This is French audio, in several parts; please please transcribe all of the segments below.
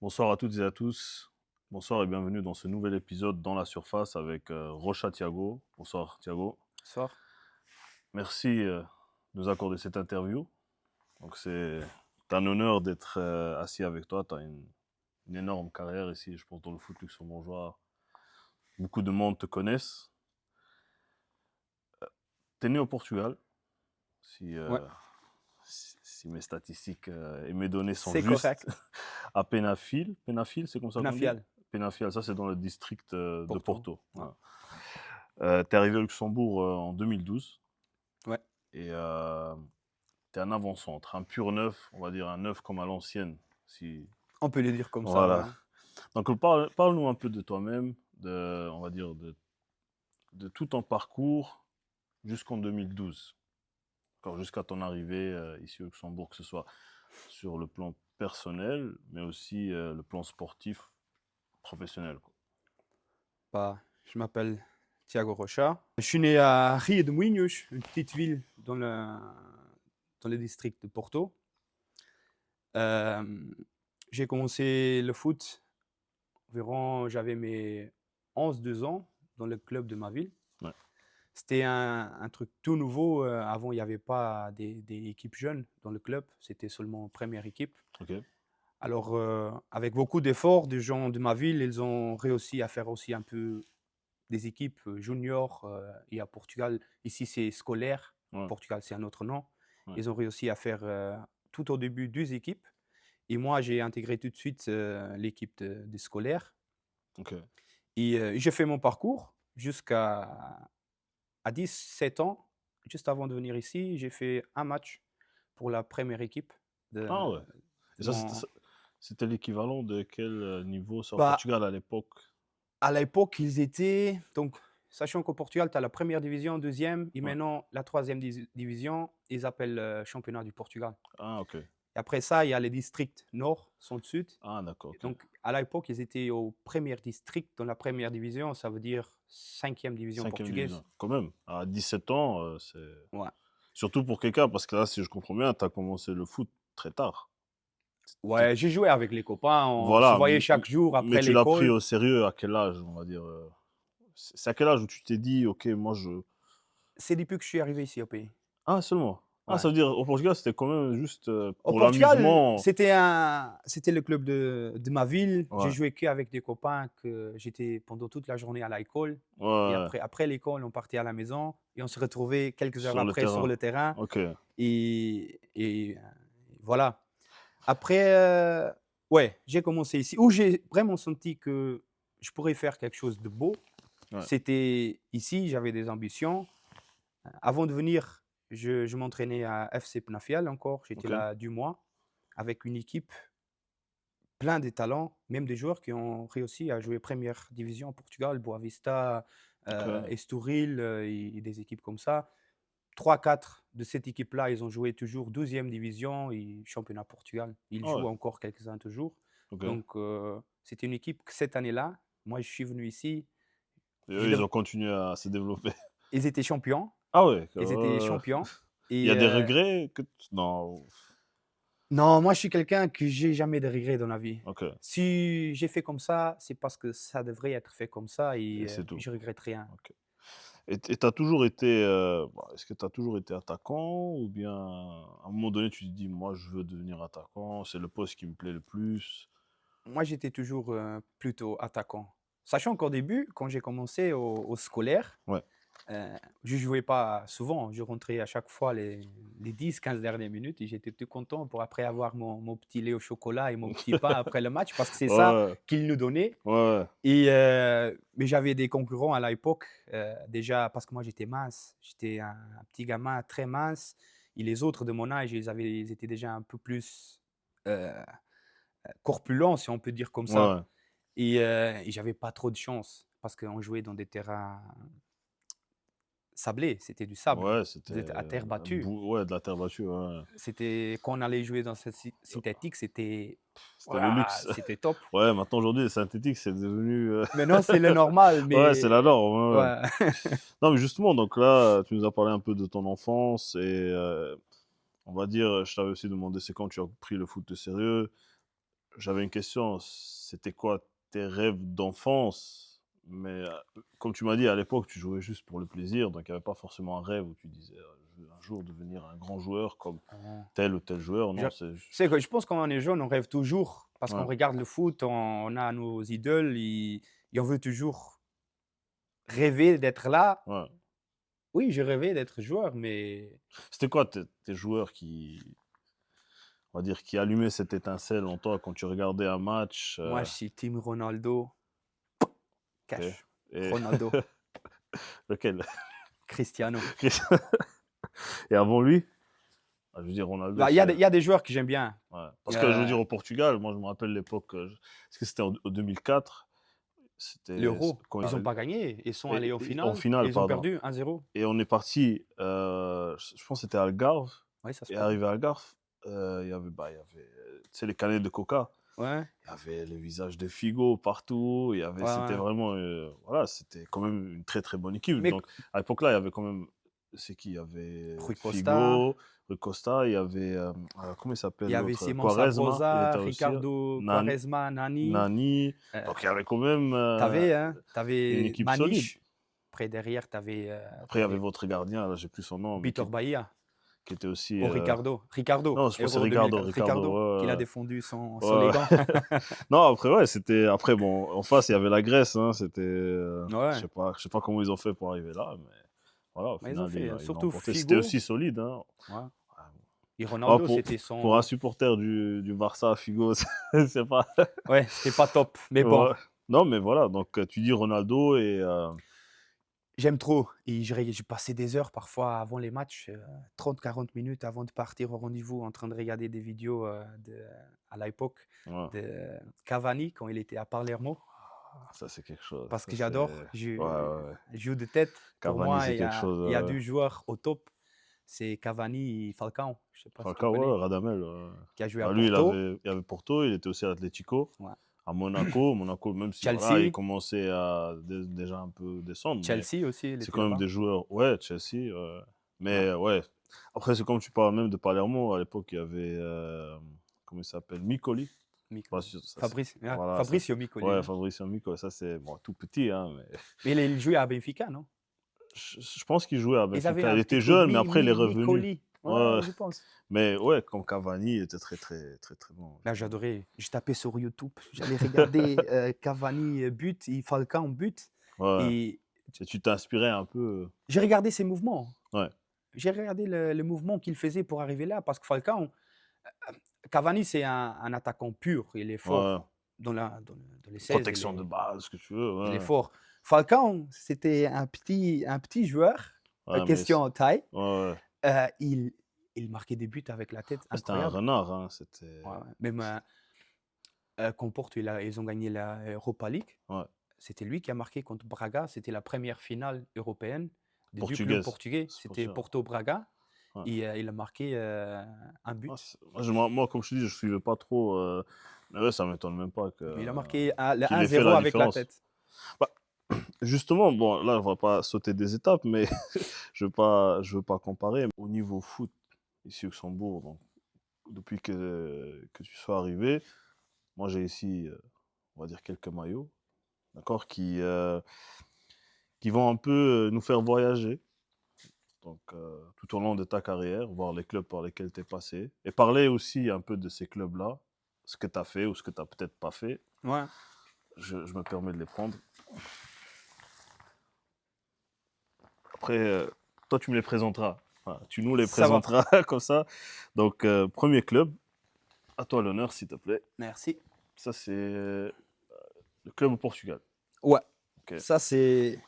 Bonsoir à toutes et à tous. Bonsoir et bienvenue dans ce nouvel épisode dans la surface avec Rocha Thiago. Bonsoir Thiago. Soir. Merci de nous accorder cette interview. Donc c'est un honneur d'être assis avec toi. Tu as une énorme carrière ici, je pense, dans le foot luxembourgeois. Beaucoup de monde te connaissent. Tu es né au Portugal, si, Ouais, si mes statistiques et mes données sont c'est justes. correct. À Penafil. Penafil, c'est comme ça qu'on dit? Penafiel, Penafil, ça c'est dans le district de Porto. Porto. Ouais. Voilà. T'es arrivé au Luxembourg en 2012 Ouais. et t'es un avant-centre, un pur neuf, on va dire un neuf comme à l'ancienne. Si... On peut le dire comme ça, Voilà. ouais. Donc parle-nous un peu de toi-même, on va dire de tout ton parcours jusqu'en 2012, jusqu'à ton arrivée ici au Luxembourg, que ce soit sur le plan personnel, mais aussi le plan sportif, professionnel, quoi. Je m'appelle Thiago Rocha. Je suis né à Rio de Moinhos, une petite ville dans le district de Porto. J'ai commencé le foot environ, j'avais mes 11-12 ans dans le club de ma ville. Ouais. C'était un truc tout nouveau. Avant, il n'y avait pas des équipes jeunes dans le club. C'était seulement première équipe. Ok. Alors, avec beaucoup d'efforts des gens de ma ville, ils ont réussi à faire aussi un peu des équipes juniors. Et à Portugal, ici c'est scolaire. Ouais. Portugal, c'est un autre nom. Ouais. Ils ont réussi à faire tout au début 2 équipes. Et moi, j'ai intégré tout de suite l'équipe des scolaires. Ok. Et j'ai fait mon parcours jusqu'à 17 ans. Juste avant de venir ici, j'ai fait un match pour la première équipe de, Ah ouais. Et de ça, mon... c'était l'équivalent de quel niveau ça au Bah, Portugal à l'époque? à l'époque, ils étaient donc sachant qu'au Portugal, tu as la première division, deuxième et Ouais. maintenant la troisième division, ils appellent championnat du Portugal. Ah, ok. Et après ça, il y a les districts nord, centre-sud. Ah, d'accord, Et ok. donc, à l'époque, ils étaient au premier district dans la première division, ça veut dire cinquième division Cinquième division. portugaise. Quand même, à 17 ans, c'est... Ouais. Surtout pour quelqu'un, parce que là, si je comprends bien, tu as commencé le foot très tard. T'es- Ouais, j'ai joué avec les copains, on se Voilà, voyait chaque jour mais après tu l'as pris l'école. au sérieux à quel âge, on va dire c'est à quel âge où tu t'es dit, ok, moi je... C'est depuis que je suis arrivé ici au pays. Ah, seulement. Ah, Ouais. ça veut dire, au Portugal, c'était quand même juste Au pour Portugal, l'amusement. c'était le club de ma ville. J'ai Ouais, joué qu'avec des copains que j'étais pendant toute la journée à l'école. ouais, Et ouais. après l'école, on partait à la maison et on se retrouvait quelques heures Sur le après sur terrain. le terrain. Ok. Et voilà. Après, ouais, j'ai commencé ici. Où j'ai vraiment senti que je pourrais faire quelque chose de beau, Ouais. c'était ici. J'avais des ambitions. Avant de venir, je m'entraînais à FC Penafiel encore. J'étais Ok. là du mois avec une équipe plein de talents, même des joueurs qui ont réussi à jouer première division au Portugal, Boavista, Ok. Estoril et des équipes comme ça. 3-4 de cette équipe-là, ils ont joué toujours 12e division et championnat Portugal. Ils Ah ouais. jouent encore quelques-uns toujours. Ok. Donc, c'était une équipe que cette année-là, moi je suis venu ici, Et je eux, ils dev- ont continué à se développer. ils étaient champions. Ah ouais. Ils étaient champions. Il y a Et des regrets que... Non. non, moi je suis quelqu'un que j'ai jamais de regrets dans la vie. Ok. Si j'ai fait comme ça, c'est parce que ça devrait être fait comme ça Et et c'est tout. je regrette rien. Ok. Et tu as toujours été... est-ce que tu as toujours été attaquant ou bien à un moment donné, tu te dis, moi, je veux devenir attaquant, c'est le poste qui me plaît le plus. Moi, j'étais toujours plutôt attaquant. Sachant qu'au début, quand j'ai commencé au scolaire, Ouais. je jouais pas souvent. Je rentrais à chaque fois les 10-15 dernières minutes et j'étais tout content pour après avoir mon petit lait au chocolat et mon petit pain après le match parce que c'est ça Ouais. qu'ils nous donnaient. Ouais. Ouais. Mais j'avais des concurrents à l'époque, déjà parce que moi j'étais mince. J'étais un petit gamin très mince et les autres de mon âge, ils étaient déjà un peu plus corpulents, si on peut dire comme ça. Ouais. Et j'avais pas trop de chance parce qu'on jouait dans des terrains sablés, c'était du sable, Ouais, c'était vous êtes à terre battue. ouais, de la terre battue, ouais. C'était quand on allait jouer dans cette synthétique, c'était C'était le waouh, luxe. c'était top. Ouais, maintenant, aujourd'hui, les synthétiques, c'est devenu... Maintenant, c'est le normal, Ouais, c'est mais la norme, ouais, ouais. ouais. Non, mais justement, donc là, tu nous as parlé un peu de ton enfance et on va dire, je t'avais aussi demandé c'est quand tu as pris le foot de sérieux. j'avais une question. C'était quoi tes rêves d'enfance? Mais comme tu m'as dit, à l'époque, tu jouais juste pour le plaisir, donc il n'y avait pas forcément un rêve où tu disais je veux un jour devenir un grand joueur comme Ah. tel ou tel joueur. Je Non, c'est tu sais que je pense quand on est jeune, on rêve toujours parce qu'on ouais, regarde le foot, on a nos idoles et on veut toujours rêver d'être là. ouais. Oui, j'ai rêvé d'être joueur, mais C'était quoi tes joueurs qui, on va dire, qui allumaient cette étincelle en toi quand tu regardais un match? moi, je suis team Ronaldo, Ok. cash. Et Ronaldo, lequel? Cristiano. Et avant lui? Ah, je veux dire, Ronaldo, Bah, c'est. il y a des joueurs que j'aime bien. Ouais. Parce que je veux Heu, dire, au Portugal, moi je me rappelle l'époque, est-ce que c'était en 2004? L'Euro, Quand ils ont pas gagné. Ils sont allés en en finale et finale, ils ont pardon. perdu 1-0. Et on est parti, je pense que c'était à Algarve. Ouais, ça se Et peut. arrivé à Algarve, il y avait tu sais, les canettes de Coca. Ouais, Il y avait le visage de Figo partout. ouais, C'était ouais. vraiment, voilà, c'était quand même une très très bonne équipe. Mais Donc à l'époque-là, il y avait quand même, c'est qui? Il y avait Rui Costa, Figo, Rui Costa, il y avait, comment il il s'appelle y avait l'autre? Simon Quaresma, il Sabrosa, était aussi. Ricardo Nani, Quaresma, Nani. Nani. Heu, Donc il y avait quand même tu une avais équipe solide. Maniche. Après derrière, Après, il y avait votre gardien, là, j'ai plus son nom, mais Vitor Bahia qui était aussi. ou Ricardo. Ricardo, Non, je pense que c'est Euro Ricardo. 2004. Ricardo, Ricardo, qu'il a ouais, défendu sans ouais. les Ouais. gants. Non, après, ouais, c'était. Après, bon, en face, il y avait la Grèce. Hein, c'était. Ouais, Je sais pas comment ils ont fait pour arriver là, mais voilà, au mais ils ont final, fait, ils l'ont surtout emporté. C'était Figo. aussi solide. Hein. Ouais. Ouais. Et Ah, Ronaldo, c'était pour un son. supporter du Barça, Figo, c'est pas. Ouais, c'était pas top. Mais bon, Ouais. Non, mais voilà, donc tu dis Ronaldo et. j'aime trop. Et j'ai passé des heures parfois avant les matchs, 30-40 minutes avant de partir au rendez-vous, en train de regarder des vidéos à l'époque Ouais. de Cavani quand il était à Palermo. Ça, c'est quelque chose. Parce Ça, que c'est. j'adore. Ouais, ouais, ouais. Jeu de tête. Pour Cavani, moi, c'est quelque il y a chose. deux joueurs au top. C'est Cavani et Falcao. Je sais pas si tu Falcao, ouais, connais. Radamel. Qui a joué à Bah, lui, Porto. il avait Porto, il était aussi à Atlético, Ouais. à Monaco. Monaco, même si voilà, il Chelsea. commençait à déjà un peu descendre, mais Chelsea aussi, il c'est était quand même là-bas. des joueurs. Ouais, Chelsea. Ouais. Mais ouais. Après, c'est comme tu parles même de Palermo. À l'époque, il y avait. Comment il s'appelle? Micoli. Pas sûr, ça, voilà, ça, Fabricio Micoli. ouais, Ouais. Fabricio Micoli. Ça, c'est bon, tout petit, hein, mais Mais il jouait à Benfica, non? je pense qu'il jouait à Ils avaient Benfica. Il un petit était truc, jeune, mais après, il est revenu. Micoli. Ouais, Ouais, je pense. mais ouais, comme Cavani, il était très, très, très, très bon. Là, j'adorais. Je tapais sur YouTube. J'allais regarder Cavani but et Falcao but. Ouais. Et Et tu t'inspirais un peu. j'ai regardé ses mouvements. Ouais. J'ai regardé le mouvement qu'il faisait pour arriver là. Parce que Falcao, Cavani, c'est un attaquant pur. Il est Ouais. fort dans les 16. Protection de base, ce que tu veux. Il est Ouais, fort. Falcao, c'était un petit joueur, ouais mais. question en taille. Ouais, ouais. Euh, il, il marquait des buts avec la tête, C'était un incroyable. renard. Hein. C'était. Ouais, ouais. Même quand Porto, ils ont gagné la Europa League, Ouais. c'était lui qui a marqué contre Braga. C'était la première finale européenne du club Portugaise. portugais. C'est C'était Portugal. Porto-Braga. Ouais. Et il a marqué un Moi, but. moi, comme je te dis, je suivais pas trop. Mais ouais, ça m'étonne même pas Mais il a marqué le qu'il ait fait la 1-0 avec la différence. tête. Bah, justement, bon, là, on va pas sauter des étapes, mais je veux pas comparer. Au niveau foot, ici au Luxembourg, donc, depuis que tu sois arrivé, moi, j'ai ici, on va dire, quelques maillots, d'accord, qui vont un peu nous faire voyager. Donc, tout au long de ta carrière, voir les clubs par lesquels tu es passé. Et parler aussi un peu de ces clubs-là, ce que tu as fait ou ce que tu n'as peut-être pas fait. Ouais. Je me permets de les prendre. Après, toi, tu me les présenteras. Enfin, tu nous les Ça va. présenteras comme ça. Donc, premier club, à toi l'honneur, s'il te plaît. Merci. Ça, c'est le club au Portugal. Ouais. Ok. Ça, c'est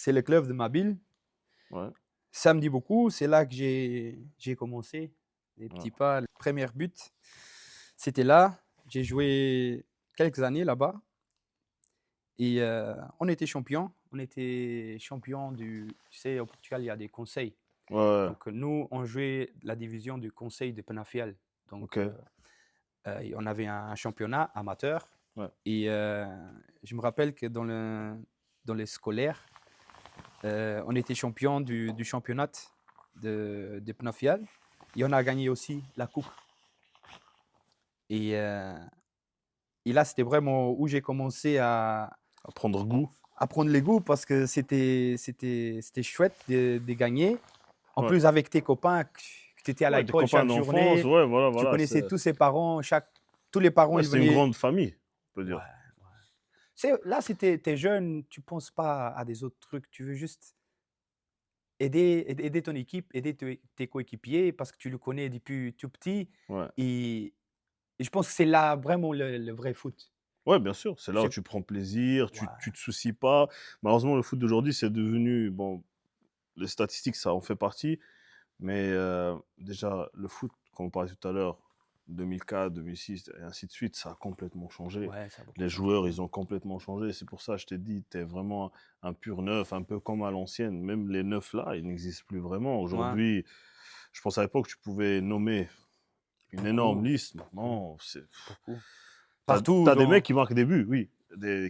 le club de ma ville. Ouais. Ça me dit beaucoup. C'est là que j'ai commencé. Les Ouais. petits pas. Le premier but, c'était là. J'ai joué quelques années là-bas. Et on était champion. On était champion du. Tu sais, au Portugal, il y a des conseils. Ouais. Donc, nous, on jouait la division du conseil de Penafiel. Donc, Ok. on avait un championnat amateur. Ouais. Et je me rappelle que dans les scolaires, on était champion du championnat de Penafiel. Et on a gagné aussi la coupe. Et, euh, et là, c'était vraiment où j'ai commencé À prendre goût. à prendre les goûts parce que c'était chouette de gagner. En Ouais. plus, avec tes copains, que tu étais à Ouais, des l'école copains chaque d'enfance, journée, ouais, voilà, tu voilà. connaissais tous ses parents, tous les parents, Ouais, ils c'est une venaient. grande famille, on peut Ouais, dire. ouais. Là, t'es jeune, tu penses pas à des autres trucs, tu veux juste aider ton équipe, aider tes coéquipiers parce que tu le connais depuis tout petit. Ouais. Et, et je pense que c'est là vraiment le vrai foot. Ouais, bien sûr, c'est là où C'est, tu prends plaisir, ouais, tu te soucies pas. Malheureusement, le foot d'aujourd'hui, c'est devenu, bon, les statistiques, ça en fait partie, mais déjà, le foot, comme on parlait tout à l'heure, 2004, 2006, et ainsi de suite, ça a complètement changé. ouais, ça a beaucoup Les changé. joueurs, ils ont complètement changé. C'est pour ça que je t'ai dit, tu es vraiment un pur neuf, un peu comme à l'ancienne. Même les neufs là, ils n'existent plus vraiment. Ouais, Aujourd'hui, je pense à l'époque, tu pouvais nommer une énorme beaucoup, liste. beaucoup, Maintenant, beaucoup. t'as, Partout t'as des dans. mecs qui marquent des buts, oui,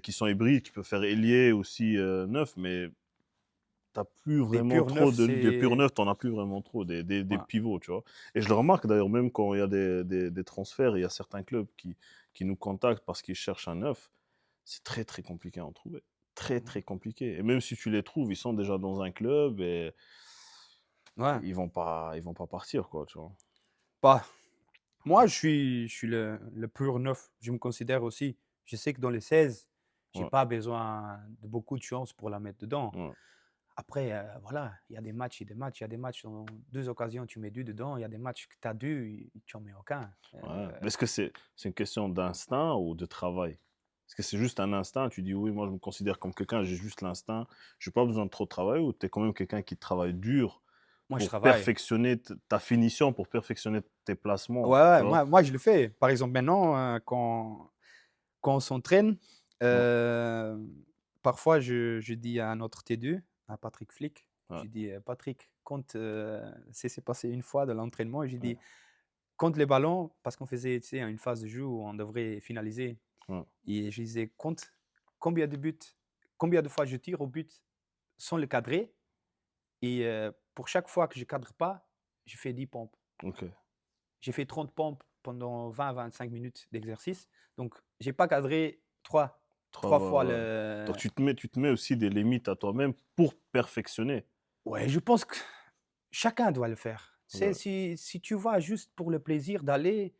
qui sont hybrides, qui peuvent faire ailier aussi neuf, mais t'as plus Des vraiment purs trop neufs, de purs c'est. neufs, t'en as plus vraiment trop, des Ouais. pivots, tu vois. Et je le remarque d'ailleurs, même quand il y a des transferts, il y a certains clubs qui nous contactent parce qu'ils cherchent un neuf, c'est très très compliqué à en trouver. Très très compliqué. Et même si tu les trouves, ils sont déjà dans un club et Ouais. ils vont pas partir, quoi, tu vois. Bah, moi, je suis le pur neuf. Je me considère aussi. Je sais que dans les 16, j'ai Ouais, pas besoin de beaucoup de chance pour la mettre dedans. ouais, Après, voilà, il y a des matchs et des matchs. Il y a des matchs, en 2 occasions, tu mets 2 dedans. Il y a des matchs que tu as 2, tu en mets aucun. ouais. Mais est-ce que c'est une question d'instinct ou de travail? Est-ce que c'est juste un instinct? Tu dis oui, moi je me considère comme quelqu'un, j'ai juste l'instinct, j'ai pas besoin de trop travailler, ou tu es quand même quelqu'un qui travaille dur Moi, je pour travaille. perfectionner ta finition, pour perfectionner tes Ouais, placements, tu ouais, vois? moi, je le fais. Par exemple, maintenant, quand on s'entraîne, Ouais, heu, parfois je dis à notre T2, à Patrick Flick, ouais, je dis: Patrick, compte», ça s'est passé une fois de l'entraînement et j'ai ouais, dit: «Compte les ballons», parce qu'on faisait, tu sais, une phase de jeu où on devrait finaliser ouais. et je disais: «Compte combien de buts, combien de fois je tire au but sans le cadrer et pour chaque fois que je cadre pas, je fais 10 pompes». OK. J'ai fait 30 pompes pendant 20-25 minutes d'exercice. Donc, j'ai pas cadré 3 fois Ouais, ouais. Donc le. tu te mets aussi des limites à toi-même pour perfectionner. Ouais, je pense que chacun doit le faire. C'est Ouais, si tu vas juste pour le plaisir d'aller,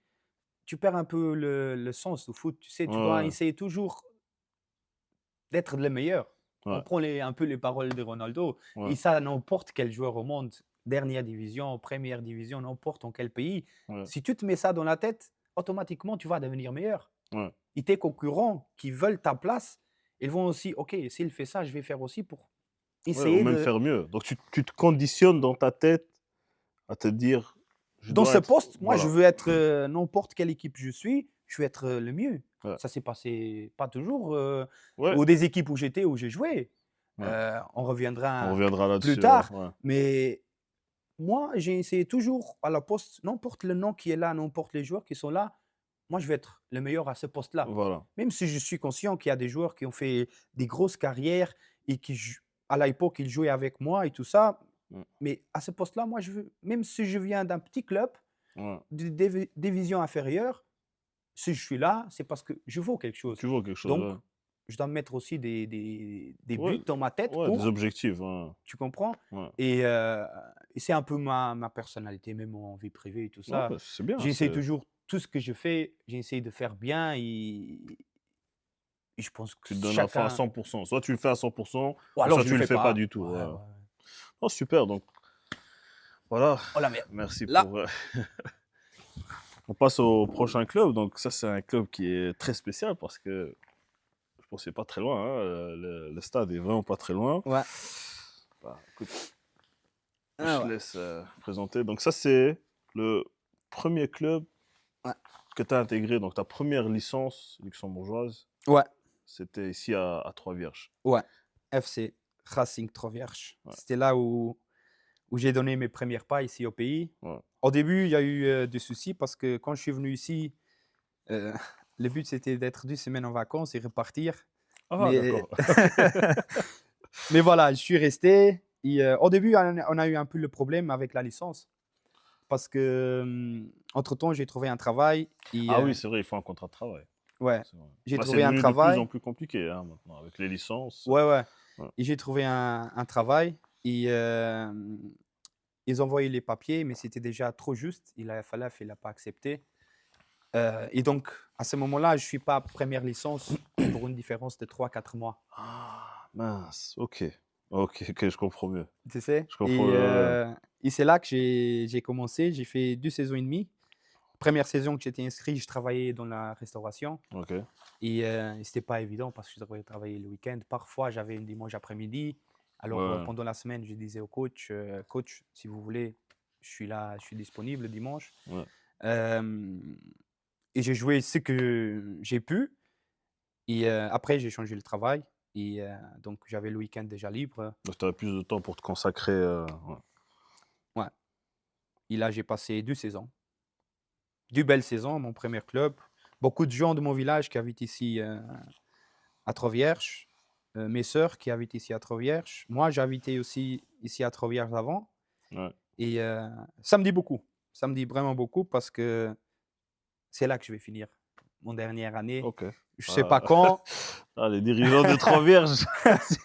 tu perds un peu le sens du foot. Tu sais, tu dois ouais, essayer toujours d'être le meilleur. On ouais, prend un peu les paroles de Ronaldo et ouais, ça, n'importe quel joueur au monde, dernière division, première division, n'importe en quel pays. ouais, Si tu te mets ça dans la tête, automatiquement, tu vas devenir meilleur. ouais, Et tes concurrents qui veulent ta place, ils vont aussi, OK, s'il fait ça, je vais faire aussi pour ouais, ou essayer même de. faire mieux. Donc tu te conditionnes dans ta tête à te dire: «Je Dans dois ce être» poste, moi, je voilà, veux être n'importe quelle équipe je veux être le mieux. ouais, Ça s'est passé pas toujours ouais, ou des équipes où j'étais, où j'ai joué. ouais. On On reviendra reviendra plus là-dessus, ouais, tard. ouais, Mais moi, j'ai essayé toujours à la poste, n'importe le nom qui est là, n'importe les joueurs qui sont là, moi, je vais être le meilleur à ce poste-là. voilà, Même si je suis conscient qu'il y a des joueurs qui ont fait des grosses carrières et à l'époque, ils jouaient avec moi et tout ça. mmh, Mais à ce poste-là, moi, même si je viens d'un petit club, ouais. de division inférieure, si je suis là, c'est parce que je vaux quelque chose. Tu vois quelque chose, Donc, ouais. je dois mettre aussi des Ouais, buts dans ma tête ouais, des pour, objectifs, ouais, tu comprends? ouais. Et, heu et c'est un peu ma personnalité, même en vie privée et tout Ouais, ça. c'est bien, J'essaie toujours tout ce que je fais, j'essaie de faire bien et je pense que tu te donnes à fond à chacun 100. Soit tu le fais à 100, ou ou alors soit je le tu le fais fais pas pas. du tout, Ouais, ouais. ouais. Oh super, donc voilà, Voilà, mais merci là, pour, on passe au prochain club. Donc ça, c'est un club qui est très spécial parce que je pense que c'est pas très loin, hein, le stade est vraiment pas très loin. ouais. Bah, écoute, je Ah te ouais. laisse présenter. Donc ça, c'est le premier club Ouais. que tu as intégré, donc ta première licence luxembourgeoise, Ouais, c'était ici à Trois-Vierges. ouais. FC Racing Trovierge. Ouais, C'était là où j'ai donné mes premières pas ici au pays. ouais. Au début, il y a eu, des soucis parce que quand je suis venu ici, heu, le but c'était d'être 2 semaines en vacances et repartir. Ah, Mais d'accord. mais voilà, je suis resté et au début, on a eu un peu le problème avec la licence parce que, entre-temps, j'ai trouvé un travail et Ah oui, c'est vrai, il faut un contrat de travail. ouais, C'est vrai. j'ai Bah, c'est trouvé un devenu de plus travail. en plus compliqué hein, maintenant, avec les licences. Ouais, ouais. Ouais. Et j'ai trouvé un travail et ils ont envoyé les papiers, mais c'était déjà trop juste. Il n'a pas accepté. Et donc, à ce moment-là, je ne suis pas première licence pour une différence de 3 4 mois. Ah, mince, ok. Ok, ok, je comprends mieux. Tu sais? Je comprends mieux. Et c'est là que j'ai commencé. J'ai fait 2 saisons et demie. Première saison que j'étais inscrit, je travaillais dans la restauration. Ok. Et ce n'était pas évident parce que je devais travailler le week-end. Parfois, j'avais un dimanche après-midi. Alors, Ouais. pendant la semaine, je disais au coach, coach, si vous voulez, je suis là, je suis disponible le dimanche. Ouais. Euh, et j'ai joué ce que j'ai pu. Et après, j'ai changé le travail. Et donc, j'avais le week-end déjà libre. Donc, tu avais plus de temps pour te consacrer. Ouais. Ouais. Et là, j'ai passé 2 saisons. 2 belles saisons, mon premier club. Beaucoup de gens de mon village qui habitent ici à Trois-Vierges. Mes sœurs qui habitent ici à Trois-Vierges. Moi, j'habitais aussi ici à Trois-Vierges avant. Ouais. Et ça me dit beaucoup. Ça me dit vraiment beaucoup parce que c'est là que je vais finir mon dernière année. Ok. Je ne sais pas Ah. quand. Ah, les dirigeants de Trois-Vierges, si,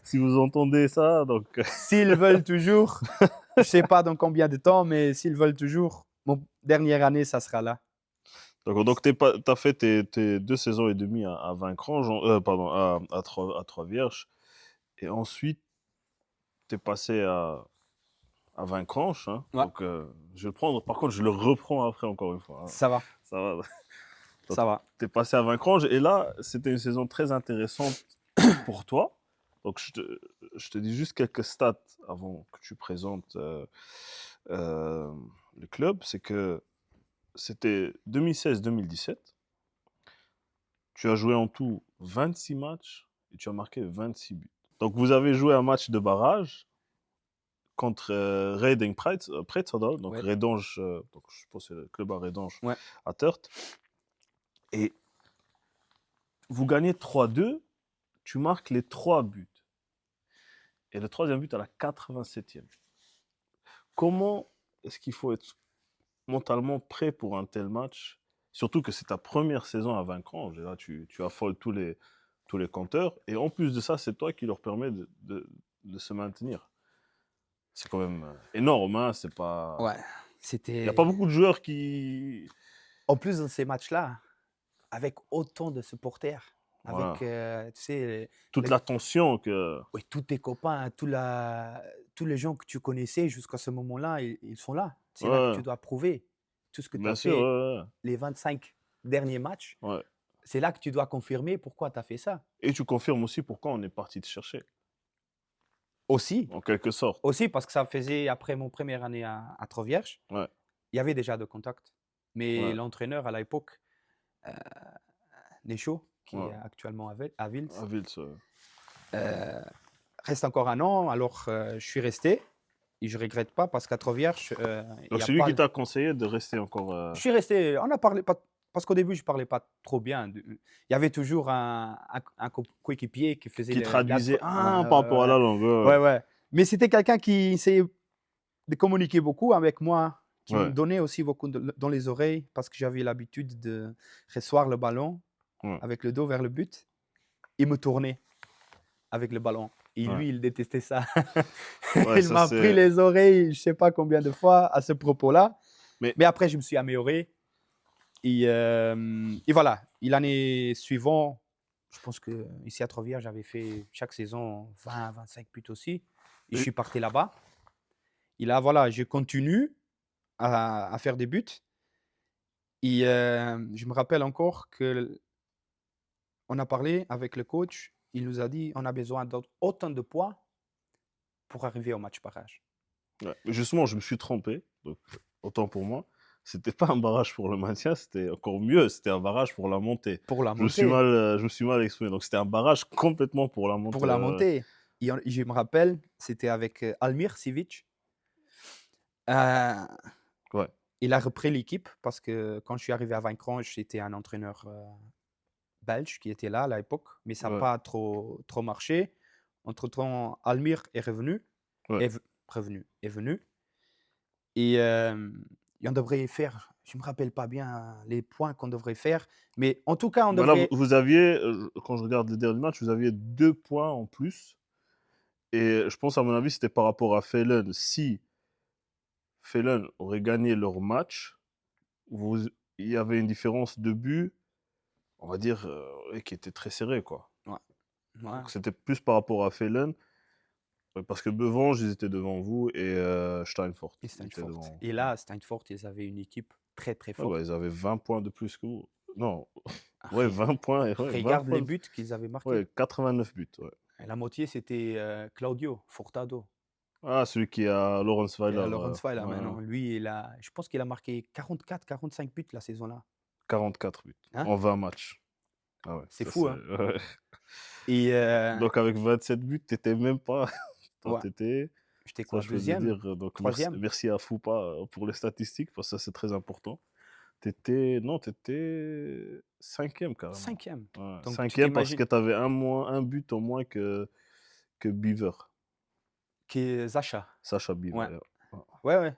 si vous entendez ça, donc. S'ils veulent toujours, je ne sais pas dans combien de temps, mais s'ils veulent toujours, mon dernière année, ça sera là. Donc tu as fait tes 2 saisons et demie à Vaincrange, pardon, à Trois-Vierges, et ensuite tu es passé à Vaincrange. Hein. Ouais, Donc je vais le prendre, par contre, je le reprends après encore une fois. Hein. ça va, Ça va. Donc, ça va. tu es passé à Vaincrange, et là, c'était une saison très intéressante pour toi. Donc je te dis juste quelques stats avant que tu présentes euh, le club. C'est que c'était 2016-2017. Tu as joué en tout 26 matchs et tu as marqué 26 buts. Donc, vous avez joué un match de barrage contre Reading Pretzadal, donc Ouais, Redange, donc je pense que c'est le club à Redange, ouais. à Tert. Et vous gagnez 3-2, tu marques les 3 buts. Et le troisième but à la 87e. Comment est-ce qu'il faut être mentalement prêt pour un tel match? Surtout que c'est ta première saison à Vaincrange. Et là, tu affoles tous les compteurs. Et en plus de ça, c'est toi qui leur permet de se maintenir. C'est quand même énorme. Hein, c'est pas... Ouais, Il n'y a pas c'était. beaucoup de joueurs qui... En plus, dans ces matchs-là, avec autant de supporters, Voilà. avec, tu sais, Toute l'attention que... ouais, tous tes copains, tous les gens que tu connaissais jusqu'à ce moment-là, ils sont là. C'est là que Ouais, tu dois prouver tout ce que tu bien as sûr. fait Ouais, les 25 derniers matchs. ouais. Ouais. C'est là que tu dois confirmer pourquoi tu as fait ça. Et tu confirmes aussi pourquoi on est parti te chercher, Aussi, en quelque sorte. aussi parce que ça faisait, après mon première année à Trois-Vierges, Ouais, il y avait déjà de contacts. Mais ouais, l'entraîneur à l'époque, euh, Deschaux, qui est ouais. actuellement à Vils, À Vils, euh, reste encore un an. Alors, je suis resté et je regrette pas parce qu'à Trois-Vierges, il donc y a c'est lui pas. qui t'a conseillé de rester encore... Je suis resté. On a parlé pas parce qu'au début, je parlais pas trop bien. Il y avait toujours un coéquipier qui faisait qui traduisait ouais, par rapport à ouais, la langue. ouais, ouais. Mais c'était quelqu'un qui essayait de communiquer beaucoup avec moi, qui me Ouais, donnait aussi beaucoup dans les oreilles parce que j'avais l'habitude de recevoir le ballon ouais, avec le dos vers le but et me tourner avec le ballon. Et ouais. lui, il détestait ça. Ouais, Il ça m'a pris c'est... les oreilles, je sais pas combien de fois à ce propos-là. Mais Mais après, je me suis amélioré. Et voilà, et l'année suivante, je pense que ici à Trois-Vierges, j'avais fait chaque saison 20-25 buts aussi. Et je et- suis parti là-bas. Et là, voilà, je continue à faire des buts. Et je me rappelle encore que on a parlé avec le coach. Il nous a dit on a besoin d'autant de points pour arriver au match barrage. ouais. Mais justement, je me suis trompé. Donc, autant pour moi. C'était pas un barrage pour le maintien, c'était encore mieux. C'était un barrage pour la montée. Pour la montée. Je me suis mal exprimé. Donc, c'était un barrage complètement pour la Pour montée. la montée. Et je me rappelle, c'était avec Almir Sivic. Euh, Ouais, Il a repris l'équipe parce que quand je suis arrivé à Vaincrange, c'était un entraîneur belge qui était là à l'époque, mais ça n'a ouais, pas trop marché. Entre-temps, Almir est revenu, ouais, est, est venu. Et on devrait faire, je ne me rappelle pas bien les points qu'on devrait faire, mais en tout cas, on Bah là, devrait. vous aviez, quand je regarde les derniers matchs, vous aviez 2 points en plus et je pense, à mon avis, c'était par rapport à Feyenoord. Si Feyenoord aurait gagné leur match, vous il y avait une différence de but, on va dire, ouais, qui était très serrée, quoi. Ouais, ouais, Donc c'était plus par rapport à Feyenoord, parce que Bevange, ils étaient devant vous et Steinfort, et il était Steinfort. devant Et vous. Ouais. là, Steinfort, ils avaient une équipe très, très Ouais, forte. bah, ils avaient 20 points de plus que vous. Non, ouais, Ré- 20 points et ouais, 20 Regarde les points, buts qu'ils avaient marqués. ouais, 89 buts, ouais. Et la moitié, c'était Claudio Furtado, Ah, celui qui est à qui est Lawrenceweiler, à Lawrenceweiler ouais, maintenant. Lui, je pense qu'il a marqué 44, 45 buts la saison-là. 44 buts Hein? en 20 matchs. Ah ouais, C'est ça fou, c'est hein? ouais. Et Donc avec 27 buts, tu étais même pas ouais, tu étais j'étais ça quoi, je peux te dire, deuxième, donc troisième, merci à Foupa, pour les statistiques parce que ça c'est très important. Tu étais non, tu étais 5e carrément. cinquième. Ouais, Donc, tu 5e parce t'imagines que tu avais un but en moins que Beaver, qui est Zacha. Sacha Ouais, Beaver, yeah. Ouais, ouais, ouais.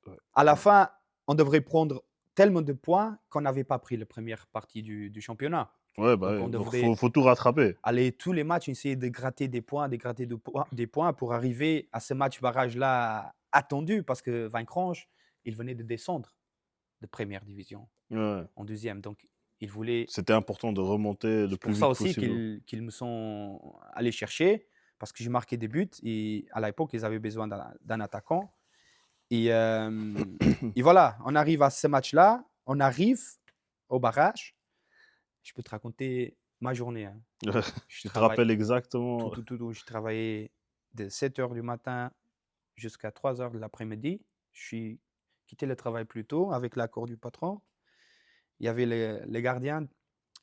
ouais, À la ouais. fin, on devrait prendre tellement de points qu'on n'avait pas pris la première partie du championnat. Ouais, bah, Donc, ouais, on donc devrait faut tout rattraper. aller tous les matchs, essayer de gratter des points, de gratter des points pour arriver à ce match barrage-là attendu parce que Vaincranche, il venait de descendre de première division Ouais, en deuxième. Donc, il voulait. c'était important de remonter le C'est plus pour ça vite aussi possible. qu'ils me sont allés chercher parce que j'ai marqué des buts et à l'époque, ils avaient besoin d'un attaquant. Et, et voilà, on arrive à ce match-là, on arrive au barrage. Je peux te raconter ma journée, hein. Je Tu te travaille rappelles exactement? tout. Je travaillais de 7 heures du matin jusqu'à 3 heures de l'après-midi. Je suis quitté le travail plus tôt avec l'accord du patron. Il y avait les gardiens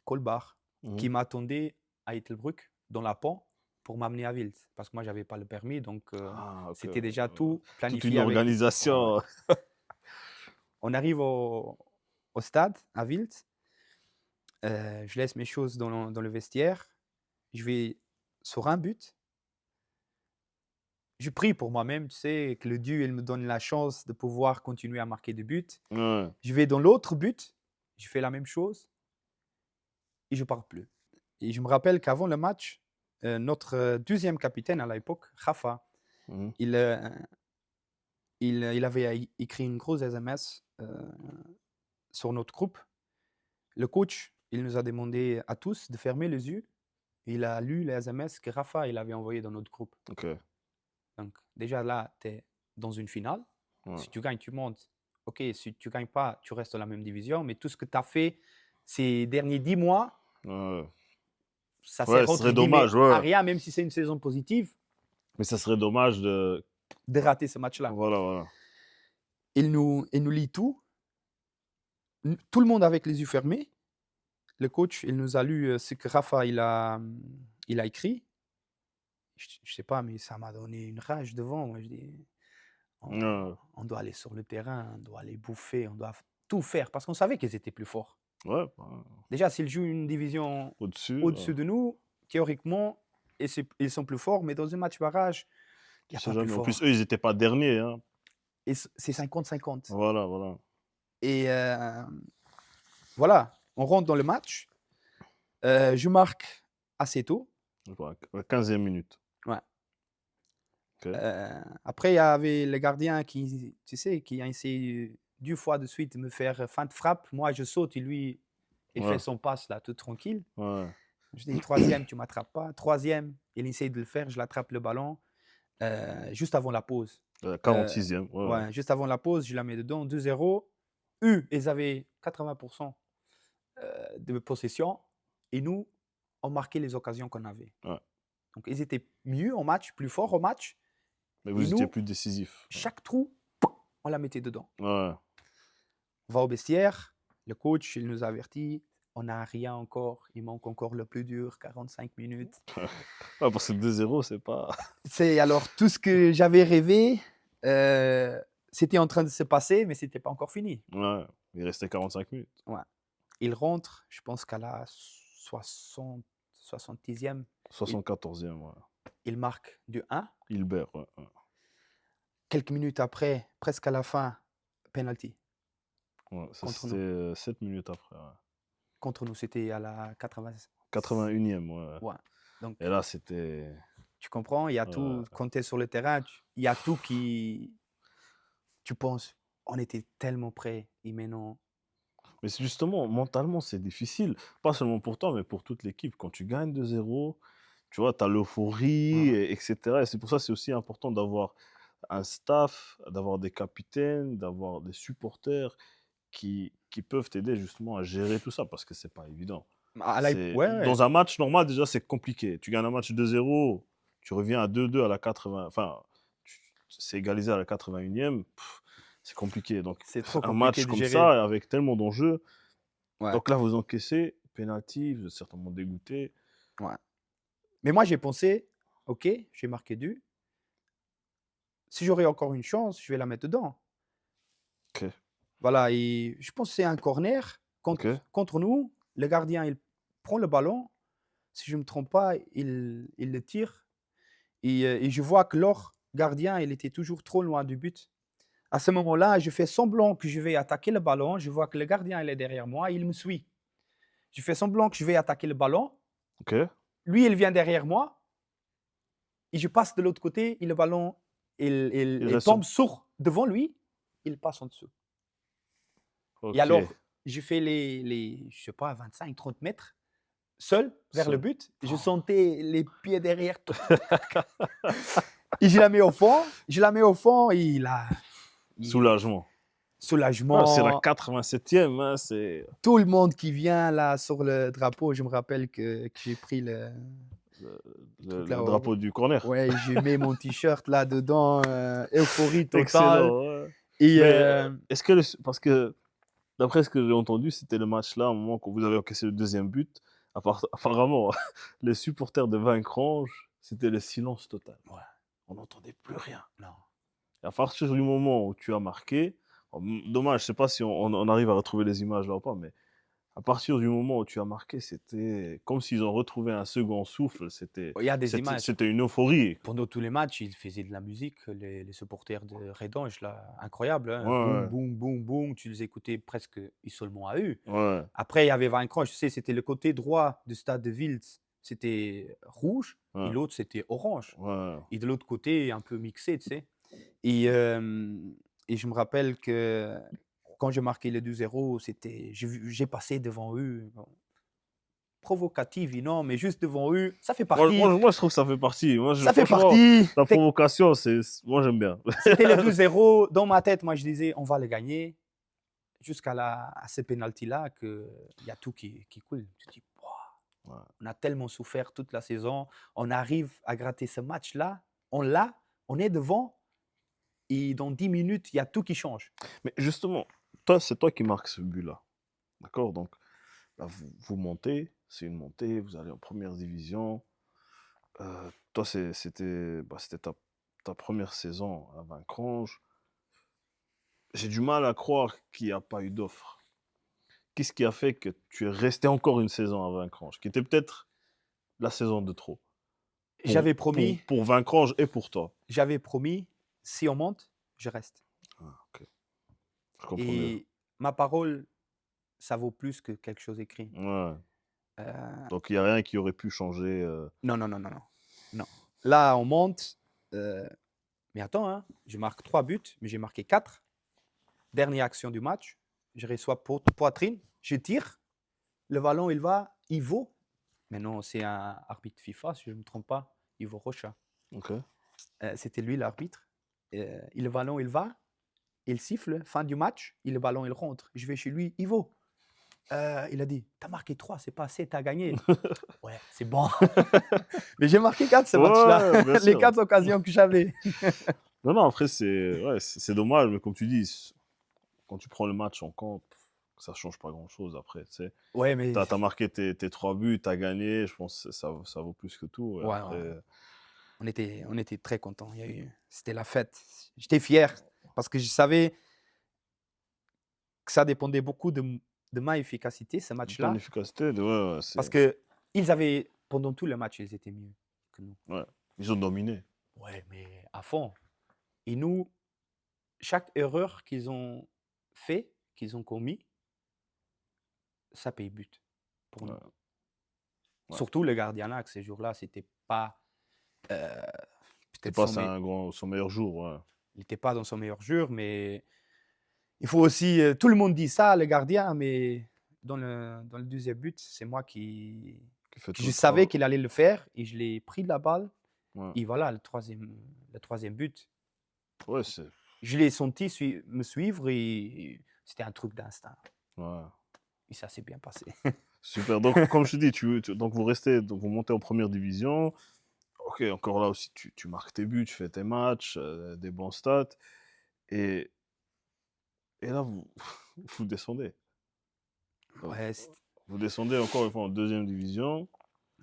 Colbar Mmh. qui m'attendaient à Ettelbruck dans la pont pour m'amener à Wild parce que moi, j'avais pas le permis. Donc, Ah OK, c'était déjà tout toute une planifié avec eux. Ouais, ouais. organisation. On arrive au stade, à Wild. Je laisse mes choses dans le vestiaire. Je vais sur un but. Je prie pour moi-même, tu sais, que le Dieu il me donne la chance de pouvoir continuer à marquer des buts. Ouais. Je vais dans l'autre but, je fais la même chose et je pars plus. Et je me rappelle qu'avant le match, notre deuxième capitaine à l'époque, Rafa, Mmh. il, il avait écrit une grosse SMS sur notre groupe. Le coach, il nous a demandé à tous de fermer les yeux. Il a lu les SMS que Rafa il avait envoyés dans notre groupe. OK. Donc, déjà là, tu es dans une finale. Ouais. Si tu gagnes, tu montes. OK, si tu ne gagnes pas, tu restes dans la même division. Mais tout ce que tu as fait ces derniers 10 mois, Ouais. ça Ouais, sert ce entre serait guillemets dommage, ouais, à ouais. rien, même si c'est une saison positive, Mais ça serait dommage de de rater ce match-là. voilà, voilà. Il nous lit tout. Tout le monde avec les yeux fermés. Le coach, il nous a lu ce que Rafa il a écrit. Je ne sais pas, mais ça m'a donné une rage devant. Moi, je dis, on, Ouais, on doit aller sur le terrain, on doit aller bouffer, on doit tout faire parce qu'on savait qu'ils étaient plus forts. ouais, bah, Déjà, s'ils jouent une division au-dessus, au-dessus de nous, théoriquement, ils sont plus forts, mais dans un match barrage, il tu n'y a sais pas plus jamais. En plus, fort. eux, ils étaient pas derniers, hein. Et c'est 50-50. Voilà, voilà. Et voilà, on rentre dans le match. Je marque assez tôt. Voilà, à la 15e minute. Ouais. OK. Après, il y avait le gardien qui, tu sais, qui a essayé 2 fois de suite de me faire fin de frappe. Moi, je saute et lui, il fait Ouais, son passe là, tout tranquille. ouais. Je dis, troisième, tu ne m'attrapes pas. Troisième, il essaye de le faire, je l'attrape le ballon juste avant la pause. 46e, ouais, ouais. Ouais, juste avant la pause, je la mets dedans, 2-0. Eux, ils avaient 80% de possession et nous, on marquait les occasions qu'on avait. Ouais. Donc, ils étaient mieux en match, plus forts au match. Mais Et vous étiez nous, plus décisif. Ouais. chaque trou, on la mettait dedans. Ouais. On va au vestiaire, le coach, il nous avertit, on n'a rien encore, il manque encore le plus dur, 45 minutes. Ouais, parce que 2-0, c'est pas C'est alors tout ce que j'avais rêvé, c'était en train de se passer, mais c'était pas encore fini. ouais, il restait 45 minutes. Ouais. Il rentre, je pense qu'à la 70e, il, 74e, ouais. il marque du 1. Hilbert, ouais, ouais. quelques minutes après, presque à la fin, penalty Ouais, ça contre nous. c'était 7 minutes après. Ouais. Contre nous, c'était à la 80. 81e, ouais. Ouais. Donc, Et là, c'était. tu comprends, il y a Ouais. tout, quand tu es sur le terrain, il y a tout qui, tu penses, on était tellement près, et maintenant, Mais c'est justement, mentalement, c'est difficile. Pas seulement pour toi, mais pour toute l'équipe. Quand tu gagnes 2-0, tu vois, tu as l'euphorie, ouais, etc. Et c'est pour ça que c'est aussi important d'avoir un staff, d'avoir des capitaines, d'avoir des supporters qui peuvent t'aider justement à gérer tout ça parce que c'est pas évident. ouais, ouais, Dans un match normal, déjà, c'est compliqué. Tu gagnes un match 2-0, tu reviens à 2-2 à la 80. Enfin, c'est égalisé à la 81e. C'est compliqué. Donc, c'est trop un compliqué match de comme gérer. ça, avec tellement d'enjeux, Ouais, donc là, vous encaissez, penalty, vous êtes certainement dégoûté. ouais. Mais moi, j'ai pensé, ok, j'ai marqué du. Si j'aurais encore une chance, je vais la mettre dedans. Ok, Voilà, et je pense que c'est un corner ok. contre nous. Le gardien, il prend le ballon. Si je ne me trompe pas, il le tire. Et je vois que leur gardien, il était toujours trop loin du but. À ce moment-là, je fais semblant que je vais attaquer le ballon. Je vois que le gardien, il est derrière moi. Il me suit. Je fais semblant que je vais attaquer le ballon. Ok. Lui, il vient derrière moi. Et je passe de l'autre côté. Et le ballon, Il il reste sur. tombe sur devant lui. Il passe en dessous. Et Ok. alors, je fais je sais pas, 25, 30 mètres, seul, vers le Seul. but. Je Oh. sentais les pieds derrière. Et je la mets au fond. Je la mets au fond. Et Soulagement. Ah, c'est la soulagement. 87e. Hein, c'est Tout le monde qui vient là sur le drapeau. Je me rappelle que j'ai pris le le, truc le là. drapeau du corner. Ouais, j'ai mis mon t-shirt là dedans. Euphorie totale. Excellent. Ouais. Et Mais est-ce que. Parce que, d'après ce que j'ai entendu, c'était le match là, au moment où vous avez encaissé le deuxième but. Apparemment, les supporters de Vaincrange, c'était le silence total. ouais, On n'entendait plus rien. non. Et à partir du moment où tu as marqué, dommage, je sais pas si on arrive à retrouver les images là ou pas, mais à partir du moment où tu as marqué, c'était comme s'ils ont retrouvé un second souffle. Il y a des images. C'était une euphorie. Pendant tous les matchs, ils faisaient de la musique, les supporters de Redange, là, incroyable, hein. Boum, Ouais, boum, boum, boum, tu les écoutais presque seulement à eux. ouais, Après, il y avait Vaincrange, tu sais, c'était le côté droit du stade de Wiltz, c'était rouge, et ouais, l'autre, c'était orange. ouais. Et de l'autre côté, un peu mixé, tu sais. Et je me rappelle que quand j'ai marqué le 2-0, j'ai passé devant eux. Bon, provocative, non, mais juste devant eux, ça fait partie. Moi, je trouve que ça fait partie. Ça fait Franchement, partie. la provocation, moi, j'aime bien. C'était le 2-0. Dans ma tête, moi, je disais, on va le gagner. À ce penalty-là, qu'il y a tout qui coule. Tu te dis, wow, Ouais. on a tellement souffert toute la saison. On arrive à gratter ce match-là. On l'a. On est devant. Et dans 10 minutes, il y a tout qui change. Mais justement, c'est toi qui marques ce but-là. D'accord? Donc, là, vous montez, c'est une montée, vous allez en première division. Toi, c'était ta première saison à Vaincrange. J'ai du mal à croire qu'il n'y a pas eu d'offre. Qu'est-ce qui a fait que tu es resté encore une saison à Vaincrange, qui était peut-être la saison de trop J'avais promis, pour Vaincrange et pour toi? si on monte, je reste. Ah, ok, je comprends mieux. Et ma parole, ça vaut plus que quelque chose écrit. Ouais. Euh, Donc, il n'y a rien qui aurait pu changer. non, non, non, non, non. Non. Là, on monte. Mais attends, hein, je marque 3 buts, mais j'ai marqué 4. Dernière action du match, je reçois poitrine, je tire, le ballon, il vaut. Maintenant, c'est un arbitre FIFA, si je ne me trompe pas, Ivo Rocha. Ok. C'était lui l'arbitre. Et le ballon, il va, il siffle, fin du match, et le ballon, il rentre. Je vais chez lui, Ivo. Il a dit, t'as marqué 3, c'est pas assez, t'as gagné. Ouais, c'est bon. Mais j'ai marqué 4 ce match-là, Ouais, bien les sûr. 4 occasions que j'avais. Non, non, après, c'est dommage, mais comme tu dis, quand tu prends le match en compte, ça change pas grand-chose après, tu sais. Ouais, mais T'as marqué tes 3 buts, t'as gagné, je pense que ça vaut plus que tout. Et ouais, après, ouais. On était très contents. C'était la fête. J'étais fier parce que je savais que ça dépendait beaucoup de ma efficacité, ce ton match-là. efficacité, ouais, Parce que ils avaient, pendant tout le match, ils étaient mieux que nous. ouais, ils ont dominé. Ouais, mais à fond. Et nous, chaque erreur qu'ils ont fait, qu'ils ont commis, ça paye but pour nous. Ouais, ouais. Surtout le gardien que ces jours-là, c'était pas C'était peut-être pas son meilleur jour, ouais. il n'était pas dans son meilleur jour, mais il faut aussi, tout le monde dit ça, le gardien, mais dans le deuxième but, c'est moi Qui fait que tout je le savais travail. qu'il allait le faire et je l'ai pris de la balle Ouais, et voilà le troisième but. ouais, c'est. Je l'ai senti me suivre et c'était un truc d'instinct Ouais. et ça s'est bien passé. Super. Donc, comme je te dis, donc vous restez, donc vous montez en première division. Ok, encore là aussi, tu marques tes buts, tu fais tes matchs, des bons stats. Et, et là, vous descendez. Donc, Ouais, vous descendez encore une fois en deuxième division,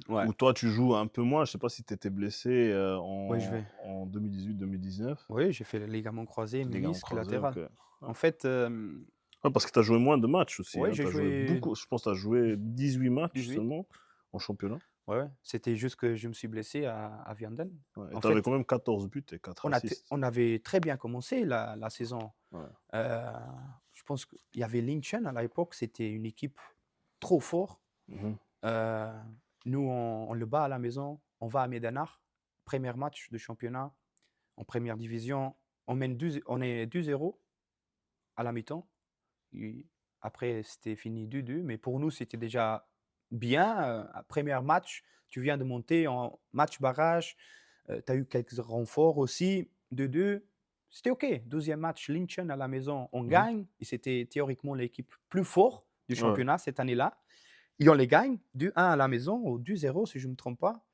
ouais, où toi, tu joues un peu moins. Je sais pas si tu étais blessé ouais, je vais. en 2018-2019. Oui, j'ai fait le ligament croisé, Ligament ménisque croisé, ok. latéral. Ouais. En fait, Ouais, parce que tu as joué moins de matchs aussi. ouais, Hein. j'ai Tu as joué joué beaucoup. Je pense que tu as joué 18 matchs 18. seulement en championnat. Ouais, ouais. C'était juste que je me suis blessé à Vianden. Ouais. Et En tu avais quand fait, même 14 buts et 4 assists. on avait très bien commencé la saison. Ouais. Euh, je pense qu'il y avait Linchen à l'époque, c'était une équipe trop forte. Mhm. Euh, nous, on le bat à la maison, on va à Medanar, premier match de championnat en première division. On est 2-0 à la mi-temps. Et après, c'était fini 2-2, mais pour nous, c'était déjà bien. Premier match, tu viens de monter en match barrage, tu as eu quelques renforts aussi, 2-2. C'était OK. Deuxième match, Linchen à la maison, on Mhm. gagne. Et c'était théoriquement l'équipe plus forte du Ouais. championnat cette année-là. Et on les gagne, 2-1 à la maison, ou 2-0 si je ne me trompe pas.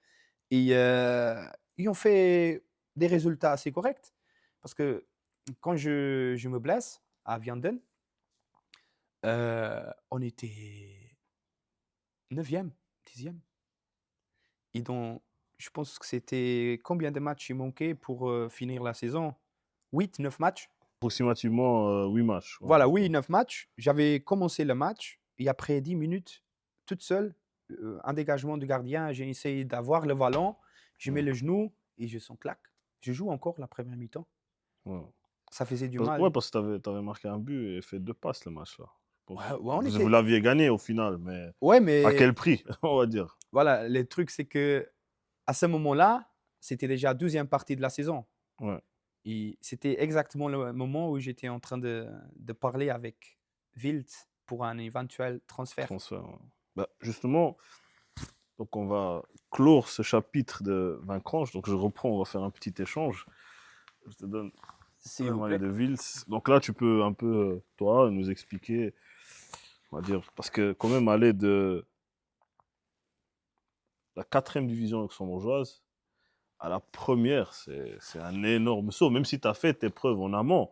Et ils ont fait des résultats assez corrects. Parce que quand je me blesse à Vianden, on était 9e, 10e. Et donc, je pense que c'était combien de matchs il manquait pour finir la saison? 8, 9 matchs. Approximativement 8 matchs. Ouais. Voilà, oui, 9 matchs. J'avais commencé le match et après 10 minutes, toute seule, un dégagement du gardien, j'ai essayé d'avoir le ballon, je mets Ouais. le genou et je sens clac. Je joue encore la première mi-temps. Ouais. Ça faisait du Ouais, mal. parce que tu avais marqué un but et fait 2 passes le match-là. Je Ouais, pense. ouais, on Vous était. l'aviez gagné au final, mais Ouais, à mais quel prix, on va dire. voilà, le truc, c'est que à ce moment-là, c'était déjà la deuxième partie de la saison. Ouais. Et c'était exactement le moment où j'étais en train de parler avec Wild pour un éventuel transfert. Transfert. Ouais. Bah, justement, donc on va clore ce chapitre de Vaincranche. Donc je reprends, on va faire un petit échange. Je te donne S'il le vous maillot plaît. de Vils. Donc là, tu peux un peu, toi, nous expliquer, on va dire, parce que quand même aller de la 4e division luxembourgeoise à la première, c'est un énorme saut, même si tu as fait tes preuves en amont.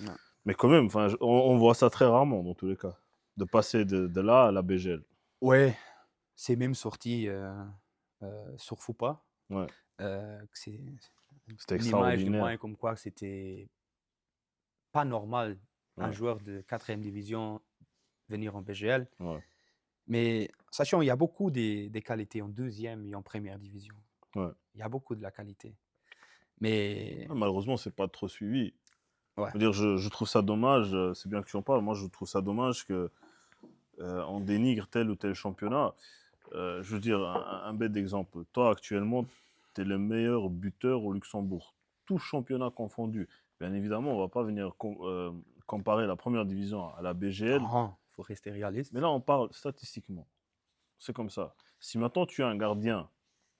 Ouais. Mais quand même, on voit ça très rarement dans tous les cas, de passer de là à la BGL. Ouais, c'est même sorti sur Foupa. Ouais, Que c'est c'était une image de extraordinaire. moi comme quoi c'était pas normal un Ouais, joueur de 4e division venir en BGL. ouais, Mais sachant, il y a beaucoup des qualités en 2e et en première division. ouais. Il y a beaucoup de la qualité. Mais Malheureusement, c'est pas trop suivi. ouais, Je veux dire, je trouve ça dommage, c'est bien que tu en parles, moi je trouve ça dommage que on dénigre tel ou tel championnat. Je veux dire, un bête d'exemple. Toi, actuellement, tu es le meilleur buteur au Luxembourg, tout championnat confondu. Bien évidemment, on ne va pas venir comparer la première division à la BGL, il faut rester mais réaliste. là, on parle statistiquement. C'est comme ça. Si maintenant tu as un gardien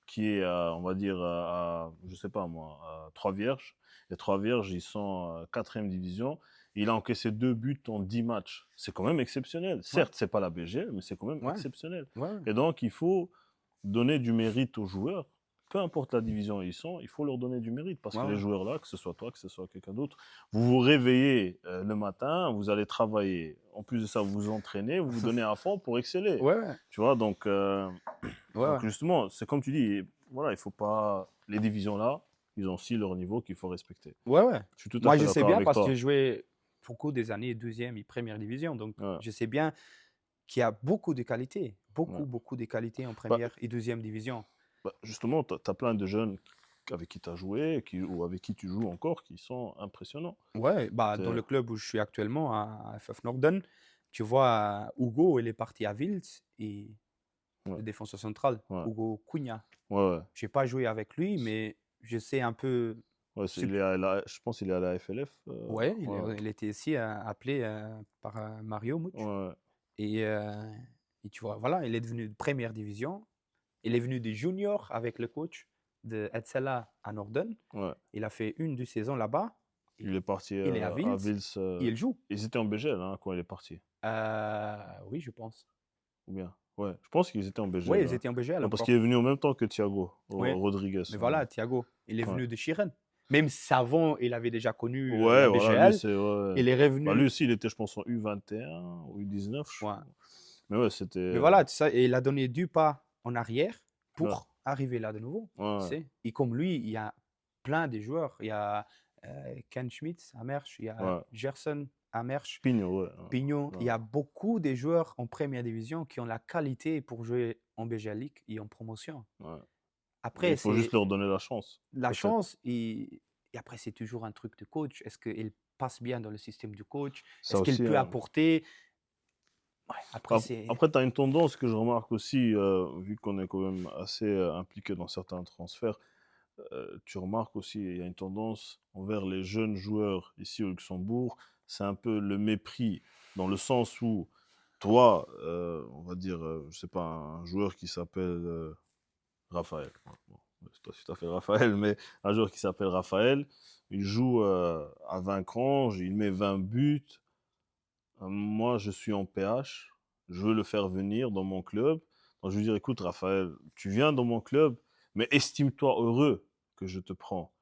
qui est, on va dire, je sais pas moi, à 3 vierges, les 3 vierges, ils sont 4e division, il a encaissé 2 buts en 10 matchs. C'est quand même exceptionnel. Ouais, Certes, c'est pas la BGL, mais c'est quand même ouais, exceptionnel. ouais, ouais. Et donc, il faut donner du mérite aux joueurs. Peu importe la division où ils sont, il faut leur donner du mérite. Parce Ouais, que les ouais. joueurs là, que ce soit toi, que ce soit quelqu'un d'autre, vous vous réveillez le matin, vous allez travailler. En plus de ça, vous vous entraînez, vous vous donnez à fond pour exceller. Ouais, ouais. Tu vois, donc, Ouais, ouais. justement, c'est comme tu dis, voilà, il faut pas. Les divisions là, ils ont aussi leur niveau qu'il faut respecter. Ouais, ouais. Je suis tout à Moi, fait je sais d'accord bien avec parce que j'ai toi. joué beaucoup des années 2e et première division. Donc, Ouais, je sais bien qu'il y a beaucoup de qualités. ouais. Beaucoup de qualités en Bah, première et 2e division. justement, tu as plein de jeunes avec qui tu as joué ou avec qui tu joues encore qui sont impressionnants. Ouais, bah, dans C'est- le club où je suis actuellement, à FF Norden, tu vois, Hugo, il est parti à Wild et Ouais, le défenseur central, ouais, Hugo Cunha. ouais, ouais. J'ai pas joué avec lui, mais je sais un peu. Ouais, ce il que- est je pense qu'il est à la FLF. Ouais, Ouais, il était aussi appelé par Mario Much. ouais, Et, euh, et tu vois, voilà, il est devenu de première division. Il est venu des juniors avec le coach de Etzella à Norden. ouais. Il a fait une 2 saisons là-bas. Il est parti Il est à à Wild Vils. et il joue. Ils étaient en BGL hein, quand il est parti. Oui, je pense. Ou bien? Ouais, je pense qu'ils étaient en Oui, BGL. ils étaient en BGL Ouais, parce qu'il encore. est venu en même temps que Thiago Oui, Rodriguez. mais voilà, Thiago, il est Ouais. venu de Chiren. Même si avant, il avait déjà connu Ouais, la voilà, lui, BGL. c'est. Ouais. Il est Bah, lui revenu. aussi, il était, je pense, en U21 ou U19. Ouais. Mais ouais, c'était. Mais voilà, tu sais, et il a donné 2 pas en arrière Ouais, pour arriver là de nouveau. Tu ouais, sais. Et comme lui, il y a plein de joueurs. Il y a Ken Schmitz à Mersch, il y a ouais. Gerson à Mersch, Pigno, ouais. Pignon. Il y Ouais, a beaucoup de joueurs en première division qui ont la qualité pour jouer en BGL League et en promotion. ouais. Mais Après, il faut juste c'est leur donner la chance, la peut-être. chance et après, c'est toujours un truc de coach. Est-ce qu'il passe bien dans le système du coach? Ça Est-ce qu'il aussi. peut apporter? Ouais, après, c'est. Après, tu as une tendance que je remarque aussi, vu qu'on est quand même assez impliqué dans certains transferts. Tu remarques aussi, il y a une tendance envers les jeunes joueurs ici au Luxembourg. C'est un peu le mépris, dans le sens où toi, on va dire, je sais pas, un joueur qui s'appelle Raphaël. Bon, c'est toi, si tu t'appelles Raphaël, mais un joueur qui s'appelle Raphaël, il joue à Vincrange, il met 20 buts. Moi, je suis en PH, je veux le faire venir dans mon club. Donc, je veux dire, écoute, Raphaël, tu viens dans mon club, mais estime-toi heureux que je te prends.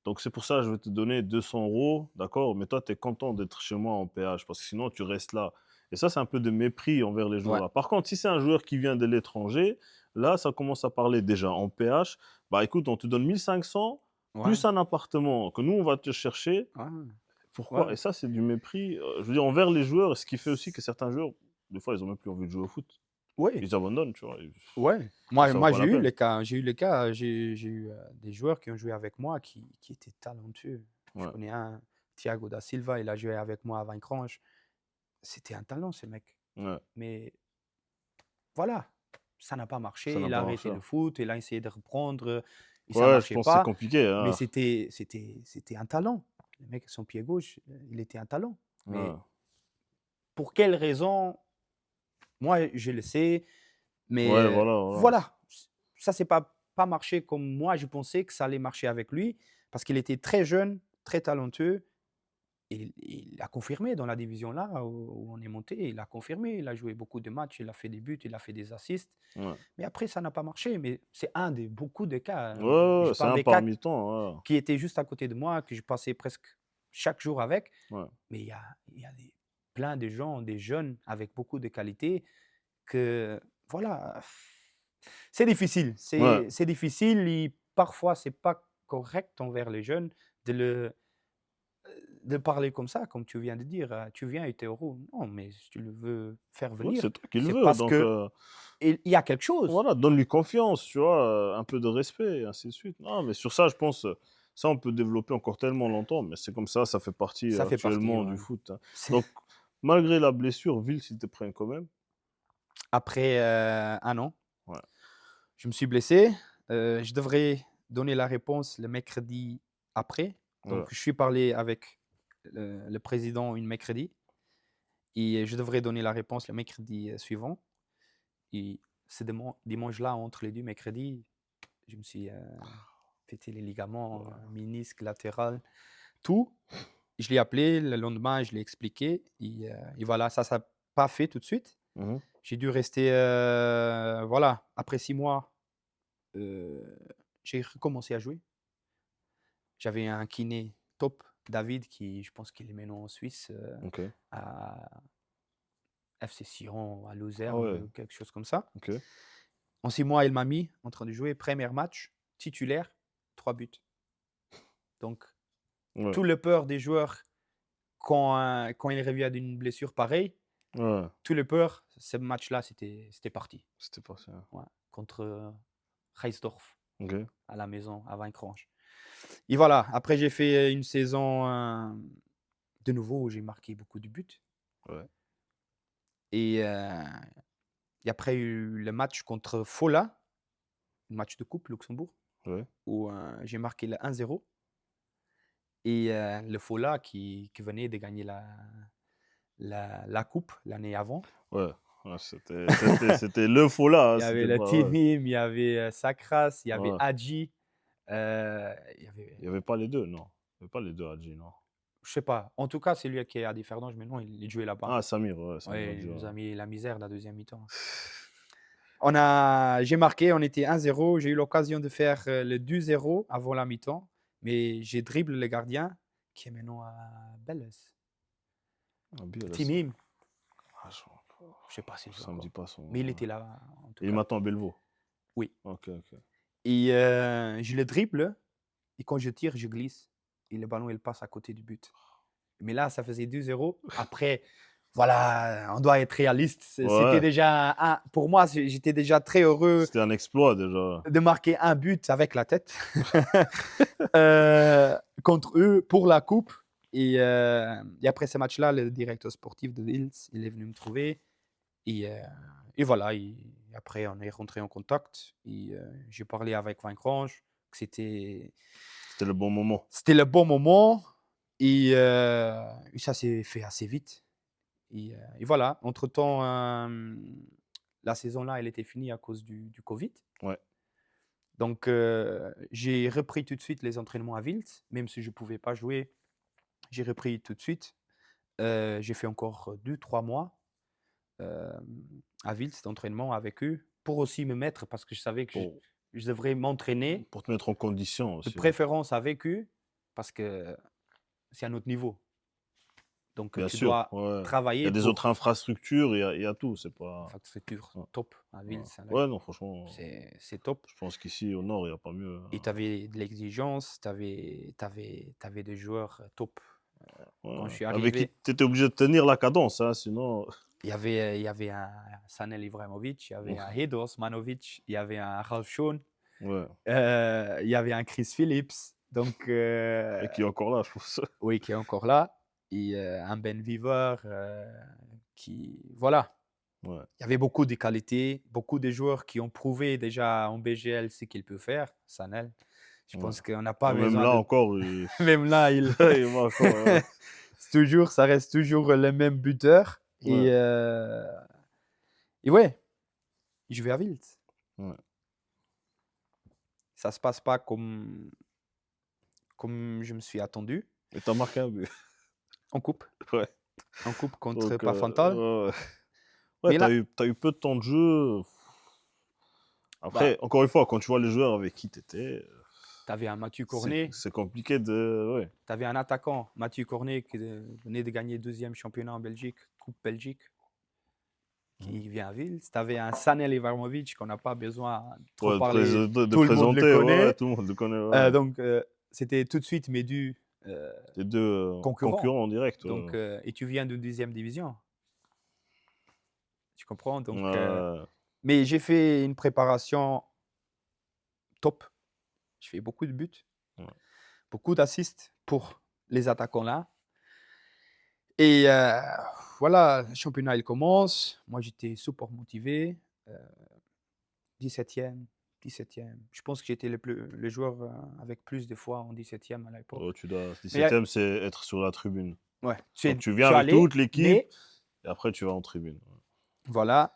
Donc, c'est pour ça que je vais te donner 200 euros, d'accord? Mais toi, tu es content d'être chez moi en PH, parce que sinon, tu restes là. Et ça, c'est un peu de mépris envers les joueurs Ouais, là. Par contre, si c'est un joueur qui vient de l'étranger, là, ça commence à parler déjà en PH. Bah, écoute, on te donne 1500 ouais, plus un appartement que nous, on va te chercher. ouais, Pourquoi? ouais. Et ça, c'est du mépris, je veux dire, envers les joueurs, ce qui fait aussi que certains joueurs, des fois, ils ont même plus envie de jouer au foot. Oui, Ils abandonnent, tu vois? ouais. Ça vaut Moi pas j'ai la eu peine. les cas. J'ai eu des joueurs qui ont joué avec moi qui étaient talentueux. Je Ouais, connais un, Thiago da Silva, il a joué avec moi à Vincrange. C'était un talent, ce mec. ouais, Mais voilà, ça n'a pas ça marché. n'a Il a pas arrêté marché. le foot, il a essayé de reprendre et ça ne Ouais, je marchait pense que c'est pas. compliqué, Mais hein. c'était un talent. Le mec, son pied gauche, il était un talent. Ouais, Mais pour quelle raison? Moi, je le sais, mais ouais, voilà, voilà. voilà, ça c'est pas marché comme moi je pensais que ça allait marcher avec lui, parce qu'il était très jeune, très talentueux et il a confirmé dans la division là où on est monté, il a confirmé, il a joué beaucoup de matchs, il a fait des buts, il a fait des assists, Ouais. mais après ça n'a pas marché, mais c'est un des beaucoup de cas, Ouais, ouais, je ouais, c'est parle un des cas parmi tant, ouais. qui étaient juste à côté de moi, que je passais presque chaque jour avec, Ouais, mais il y a plein de gens, des jeunes avec beaucoup de qualités que voilà, c'est difficile. ouais, C'est difficile et parfois c'est pas correct envers les jeunes de de parler comme ça, comme tu viens de dire. Tu viens et tu es heureux. Non, mais si tu le veux faire ouais, venir, c'est toi qui le c'est veux, parce donc que il y a quelque chose. voilà, donne-lui confiance, tu vois, un peu de respect et ainsi de suite. Non, mais sur ça, je pense, ça, on peut développer encore tellement longtemps, mais c'est comme ça fait partie Ça fait partie, actuellement ouais. du foot, hein. C'est Donc, malgré la blessure, Ville, s'il te prenne quand même. après, 1 an, Ouais, je me suis blessé. Je devrais donner la réponse le mercredi après. ouais, Donc je suis parlé avec le président une mercredi et je devrais donner la réponse le mercredi, suivant. Et ce dimanche-là, entre les 2 mercredis, je me suis, pété les ligaments, ouais. ménisque latéral, tout. Je l'ai appelé le lendemain, je l'ai expliqué et voilà, ça s'est pas fait tout de suite. Mmh. J'ai dû rester, voilà, après 6 mois, heu, j'ai recommencé à jouer. J'avais un kiné top, David, qui je pense qu'il est maintenant en Suisse, OK. à FC Sion, à Ah Luzerne, ouais, quelque chose comme ça. OK. En 6 mois, il m'a mis en train de jouer, premier match, titulaire, 3 buts. Donc, Ouais, tout le peur des joueurs quand il revient d'une blessure pareille, ouais, tout le peur, ce match-là, c'était parti. c'était pas ça. Ouais, contre Reisdorf, OK. à la maison, à Vaincranche. Et voilà, après j'ai fait une saison de nouveau où j'ai marqué beaucoup de buts. Ouais. Et, après, il y a eu le match contre Fola, le match de coupe Luxembourg, Ouais. où j'ai marqué le 1-0. Et le Fola qui venait de gagner la coupe l'année avant. Ouais. Ouais, c'était le faux là, Il hein, y avait c'était le pas. Ouais. Timim, il y avait Sakras, il y avait Ouais. Hadji. Il y avait, Il n'y avait pas les deux, non. Il n'y avait pas les deux Hadji, non. je sais pas. En tout cas, c'est lui qui est à Differdange maintenant. Il jouait là-bas. Ah, Samir, ouais, Samir Ouais, Hadji. il nous Ouais. a mis la misère la deuxième mi-temps. J'ai marqué, on était 1-0. J'ai eu l'occasion de faire le 2-0 avant la mi-temps, mais j'ai dribble le gardien qui est maintenant à Belles. Ah, bien, là, Timim, ah, je sais pas s'il joue ça me dit encore, pas son. mais il était là en tout Et il est cas. maintenant à Bellevaux. Oui. Ok, ok. Et je le dribble et quand je tire, je glisse et le ballon il passe à côté du but. Mais là, ça faisait 2-0. Après, voilà, on doit être réaliste. C'était Ouais, déjà pour moi, j'étais déjà très heureux c'était un exploit déjà. de marquer un but avec la tête contre eux pour la coupe. Et après ce match-là, le directeur sportif de Lille, il est venu me trouver. Et voilà, après, on est rentré en contact. Et j'ai parlé avec Vaincrange, que C'était le bon moment. c'était le bon moment. Et ça s'est fait assez vite. Et voilà, entre-temps, la saison-là, elle était finie à cause du Covid. Ouais. Donc, j'ai repris tout de suite les entraînements à Wilt, même si je ne pouvais pas jouer. J'ai repris tout de suite. J'ai fait encore 2-3 mois à Wilt d'entraînement avec eux pour aussi me mettre, parce que je savais que Pour, je devrais m'entraîner, pour te mettre en condition de aussi. préférence avec eux, parce que c'est un autre niveau. Donc, Bien tu sûr. dois Ouais. Il y travailler a des autres pour infrastructures, il y a tout. C'est pas. infrastructure Ouais. top à Ouais. Wilt. Ouais, non, franchement, C'est top. je pense qu'ici, au Nord, il n'y a pas mieux. Et tu avais de l'exigence, tu avais des joueurs top. Quand je Ouais. suis Avec qui arrivé, tu étais obligé de tenir la cadence, hein, sinon. il y avait un Sanel Ibrahimovic, il y avait un Hedo Osmanovic, il y avait un Ralph Shawn, Ouais. il y avait un Chris Phillips, donc Et qui est encore là, je pense. oui, qui est encore là, et un Ben Viver, voilà. Ouais. Il y avait beaucoup de qualités, beaucoup de joueurs qui ont prouvé déjà en BGL ce qu'ils peuvent faire, Sanel. Je Ouais. pense qu'on n'a pas Même besoin là de... encore, Même là, il va encore. ça reste toujours le même buteur. Ouais. Et ouais, je vais à Wilt. Ouais. Ça se passe pas comme je me suis attendu Et t'as marqué un but. en coupe. Ouais. En coupe contre Donc, Pafantal. ouais. Ouais, Mais là, t'as eu peu de temps de jeu. bah, Après, encore une fois, quand tu vois les joueurs avec qui t'étais, tu avais un Mathieu c'est Cornet, c'est compliqué de. Ouais. tu avais un attaquant, Mathieu Cornet, qui venait de gagner 2e championnat en Belgique, Coupe Belgique, qui vient à Wilt. Tu avais un Sanel Ibrahimovic qu'on n'a pas besoin de trop Ouais, parler, de tout le monde le présenter, ouais, connaît. tout le monde le connaît. Ouais. Donc, c'était tout de suite mes deux Les deux concurrents. concurrents en direct. Ouais. Donc, et tu viens de 2e division. Tu comprends? Donc, Ouais. mais j'ai fait une préparation top. Je fais beaucoup de buts, Ouais. beaucoup d'assists pour les attaquants là. Et voilà, le championnat il commence. Moi, j'étais super motivé. 17e, 17e. Je pense que j'étais le joueur avec plus de fois en 17e à l'époque. Ouais, tu dois. Mais 17e, c'est être sur la tribune. ouais, Donc tu je viens suis avec allé, toute l'équipe mais et après tu vas en tribune. voilà.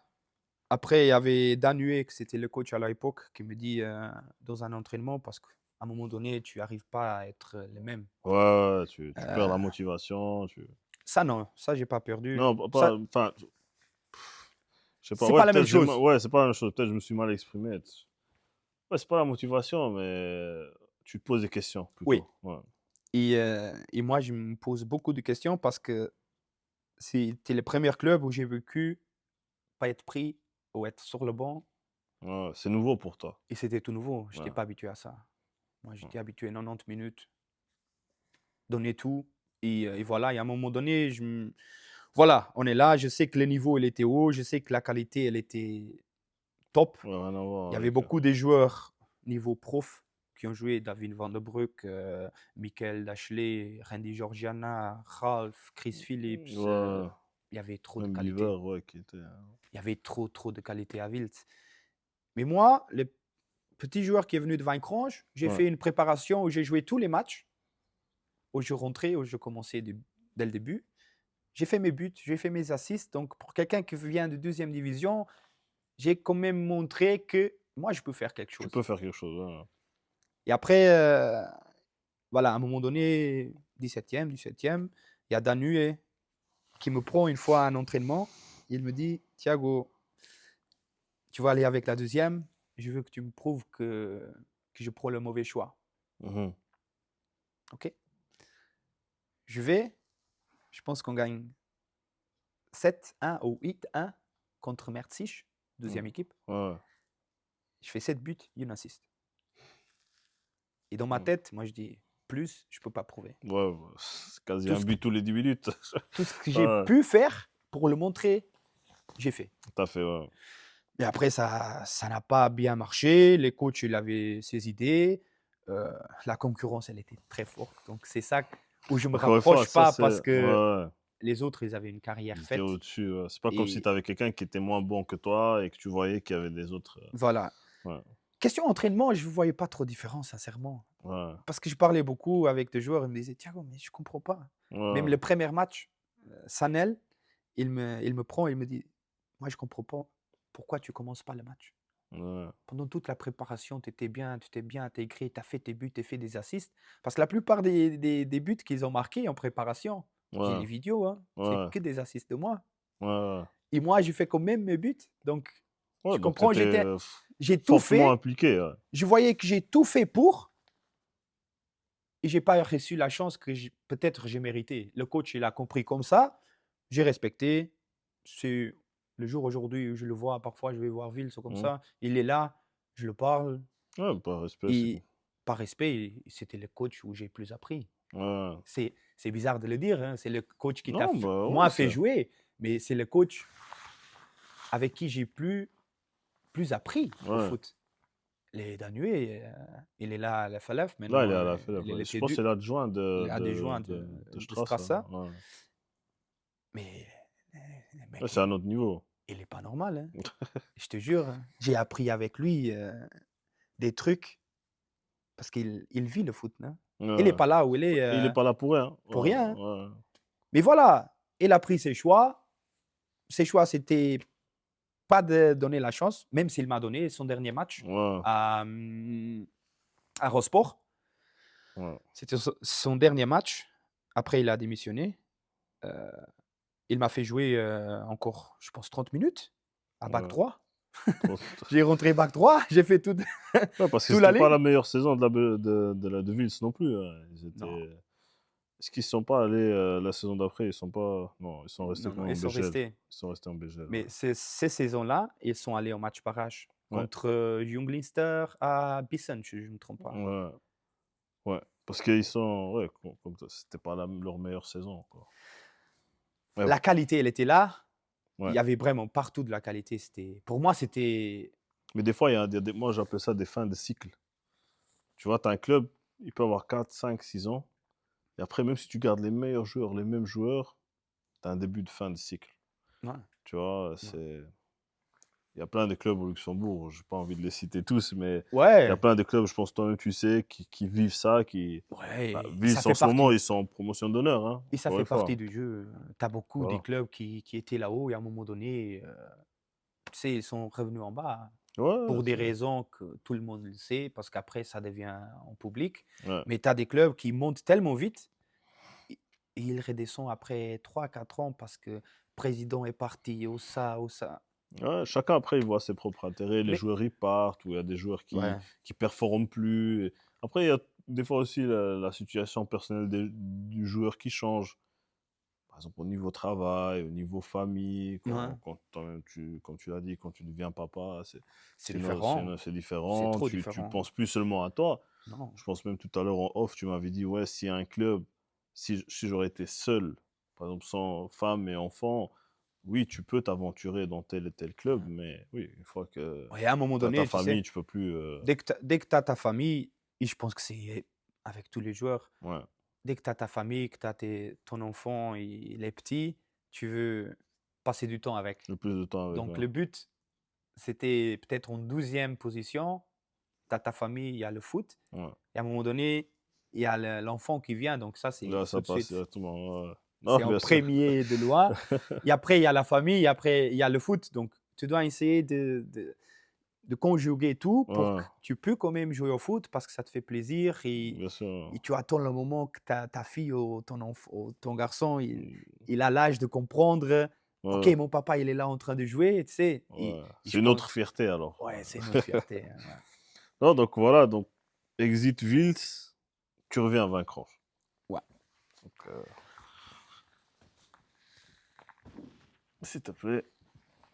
Après, il y avait Danué, que c'était le coach à l'époque, qui me dit dans un entraînement, parce qu'à un moment donné, tu n'arrives pas à être le même. Ouais, ouais, tu perds la motivation. Ça, non, ça, j'ai pas perdu. Non, Ça, enfin, je sais pas. c'est Ouais, pas la même peut-être chose. ouais, c'est pas la même chose. Peut-être je me suis mal exprimé. Ouais, c'est pas la motivation, mais tu te poses des questions Oui. plutôt. Ouais. Et moi, je me pose beaucoup de questions parce que c'était le premier club où j'ai vécu pas être pris ou être sur le banc. Ouais, c'est nouveau pour toi. Et c'était tout nouveau. Je n'étais Ouais. pas habitué à ça. Moi, Ouais. j'étais habitué à 90 minutes, donner tout. Et voilà, et à un moment donné, voilà, on est là. Je sais que le niveau, il était haut. Je sais que la qualité, elle était top. Ouais, rien à voir Il y avait avec. beaucoup de joueurs niveau prof qui ont joué, David Van der Broek, Michael Dashley, Randy Georgiana, Ralph, Chris Phillips. Ouais, Il y avait trop de même qualité. Beaver, ouais, qui était. Il y avait trop de qualité à Wild. Mais moi, le petit joueur qui est venu de Vaincrange, j'ai Ouais. fait une préparation où j'ai joué tous les matchs, où je rentrais, où je commençais dès le début. J'ai fait mes buts, j'ai fait mes assists. Donc, pour quelqu'un qui vient de deuxième division, j'ai quand même montré que moi, je peux faire quelque Tu chose. peux faire quelque chose. Ouais. Et après, voilà, à un moment donné, 17e, il y a Danue qui me prend une fois à un entraînement. Il me dit, Thiago, tu vas aller avec la deuxième. Je veux que tu me prouves que je prends le mauvais choix. Mhm. OK. Je vais, je pense qu'on gagne 7-1 ou 8-1 contre Merzig, deuxième équipe. Ouais. Je fais 7 buts, une assist. Et dans ma Mm. tête, moi, je dis, plus, je ne peux pas prouver. Ouais, c'est quasi Tout un ce but tous les 10 minutes. Tout ce que j'ai Ouais, pu faire pour le montrer, j'ai fait. tout à fait, ouais. Mais après, ça n'a pas bien marché. Les coachs, il avait ses idées. La concurrence, elle était très forte. Donc, c'est ça où je ne me Encore une fois, rapproche ça, pas c'est. parce que Ouais, les autres, ils avaient une carrière il était faite. au-dessus. Ouais. C'est pas comme si Et tu avais quelqu'un qui était moins bon que toi et que tu voyais qu'il y avait des autres. voilà. Ouais, Question entraînement, je ne voyais pas trop de différence, sincèrement. ouais, Parce que je parlais beaucoup avec des joueurs, ils me disaient, Thiago, mais je ne comprends pas. Même ouais, le premier match, Sanel, il me prend, il me dit, moi, je ne comprends pas pourquoi tu ne commences pas le match. ouais. Pendant toute la préparation, tu étais bien, tu t'es bien intégré, tu as fait tes buts, tu as fait des assists. Parce que la plupart des buts qu'ils ont marqués en préparation, j'ai Ouais, les vidéos, hein, c'est ouais, que des assists de moi. ouais. Et moi, j'ai fait quand même mes buts. Donc, Ouais, tu donc tu comprends, étais j'ai tout fortement fait. impliqué. Ouais. Je voyais que j'ai tout fait pour, et j'ai pas reçu la chance que peut-être j'ai mérité. Le coach, il a compris comme ça. J'ai respecté. C'est le jour aujourd'hui où je le vois, parfois je vais voir Ville, c'est comme Mhm. ça. Il est là, je le parle. Ouais, par respect, c'est. Et par respect, c'était le coach où j'ai plus appris. Ouais. C'est bizarre de le dire, hein, c'est le coach qui t'a Non, bah ouais, moi fait c'est. jouer, mais c'est le coach avec qui j'ai plus appris au Ouais. foot. Les Danué, il est là à la FLF Là, il est maintenant, à la FLF. il Ouais. Je était pense que c'est l'adjoint il est adjoint de de Strasser. Strassa, Ouais. mais le Ouais, mec, c'est à un autre niveau. il est pas normal, hein. Je te jure, hein. J'ai appris avec lui des trucs parce qu'il vit le foot, hein. Il est Ouais. pas là où il est Il est pas là pour rien. pour Ouais, rien, hein. ouais. Mais voilà, il a pris ses choix. Ses choix, c'était pas de donner la chance, même s'il m'a donné son dernier match Ouais, à Rosport. ouais. C'était son dernier match. Après, il a démissionné. Euh, il m'a fait jouer encore, je pense, 30 minutes à bac Ouais. 3. Trop- J'ai rentré bac 3, j'ai fait tout, Ouais, parce que tout la c'était pas la ligue. meilleure saison de Vils non plus. Hein. Non, Est-ce qu'ils sont pas allés la saison d'après? Ils sont pas. Non, ils sont restés non, quand non, même ils en sont BGL. restés. Ils sont restés en BGL. Mais ces saisons-là, ils sont allés en match barrage Ouais. contre Junglinster à Bissen, si je ne me trompe pas. Ouais. Ouais. Parce qu'ils sont. Ouais, comme ça, c'était pas leur meilleure saison encore. Mais La bon. qualité, elle était là. Il Ouais. y avait vraiment partout de la qualité. Pour moi, c'était. Mais des fois, moi, j'appelle ça des fins de cycle. Tu vois, tu as un club, il peut avoir 4, 5, 6 ans. Et après, même si tu gardes les meilleurs joueurs, les mêmes joueurs, tu as un début de fin de cycle. Ouais, Tu vois, ouais. il y a plein de clubs au Luxembourg, j'ai pas envie de les citer tous, mais il y a Ouais, plein de clubs, je pense toi-même tu sais, qui vivent ça, ouais, et Vils en ce moment, ils sont en promotion d'honneur, hein, ça encore fait une partie fois. du jeu. Tu as beaucoup des Voilà. clubs qui étaient là-haut et à un moment donné, tu sais, ils sont revenus en bas Ouais, pour des raisons que tout le monde le sait, parce qu'après, ça devient en public. ouais. Mais tu as des clubs qui montent tellement vite et ils redescendent après 3 4 ans parce que le président est parti, ou ça, ou ça. Ouais, chacun après, il voit ses propres intérêts, les Mais, joueurs ils partent, ou il y a des joueurs ouais, qui performent plus. Après, il y a des fois aussi la situation personnelle du joueur qui change. Par exemple, au niveau travail, au niveau famille, ouais, quand toi-même comme tu l'as dit, quand tu deviens papa, c'est différent. c'est C'est différent. trop Tu différent. penses plus seulement à toi. Non. Je pense même tout à l'heure en off, tu m'avais dit, ouais, s'il y a un club, si j'aurais été seul, par exemple sans femme et enfant, oui, tu peux t'aventurer dans tel et tel club, mais oui, une fois que Ouais, à un moment tu as ta donné, tu sais, famille, tu peux plus. dès que tu as ta famille, Et je pense que c'est avec tous les joueurs. Ouais, Dès que tu as ta famille, que tu as ton enfant, il est petit, tu veux passer du temps avec. le plus de temps avec, Donc ouais. le but, c'était peut-être en 12e position, tu as ta famille, il y a le foot. Ouais. Et à un moment donné, il y a l'enfant qui vient, donc ça, Là, c'est tout ça de passe suite. directement. Ouais. Non, C'est en bien sûr. premier de loin. Et après, il y a la famille, et après, il y a le foot. Donc, tu dois essayer de conjuguer tout pour Ouais, que tu peux quand même jouer au foot parce que ça te fait plaisir bien sûr. et tu attends le moment que ta fille ou ton garçon, Mm, il a l'âge de comprendre. Ok, ouais, mon papa, il est là en train de jouer, tu sais. ouais. Et C'est je une autre pense, fierté alors. ouais, c'est une autre fierté, hein, ouais. Non, donc voilà, donc exit Vils, tu reviens à Vaincranche. Ouais. Donc, s'il te plaît.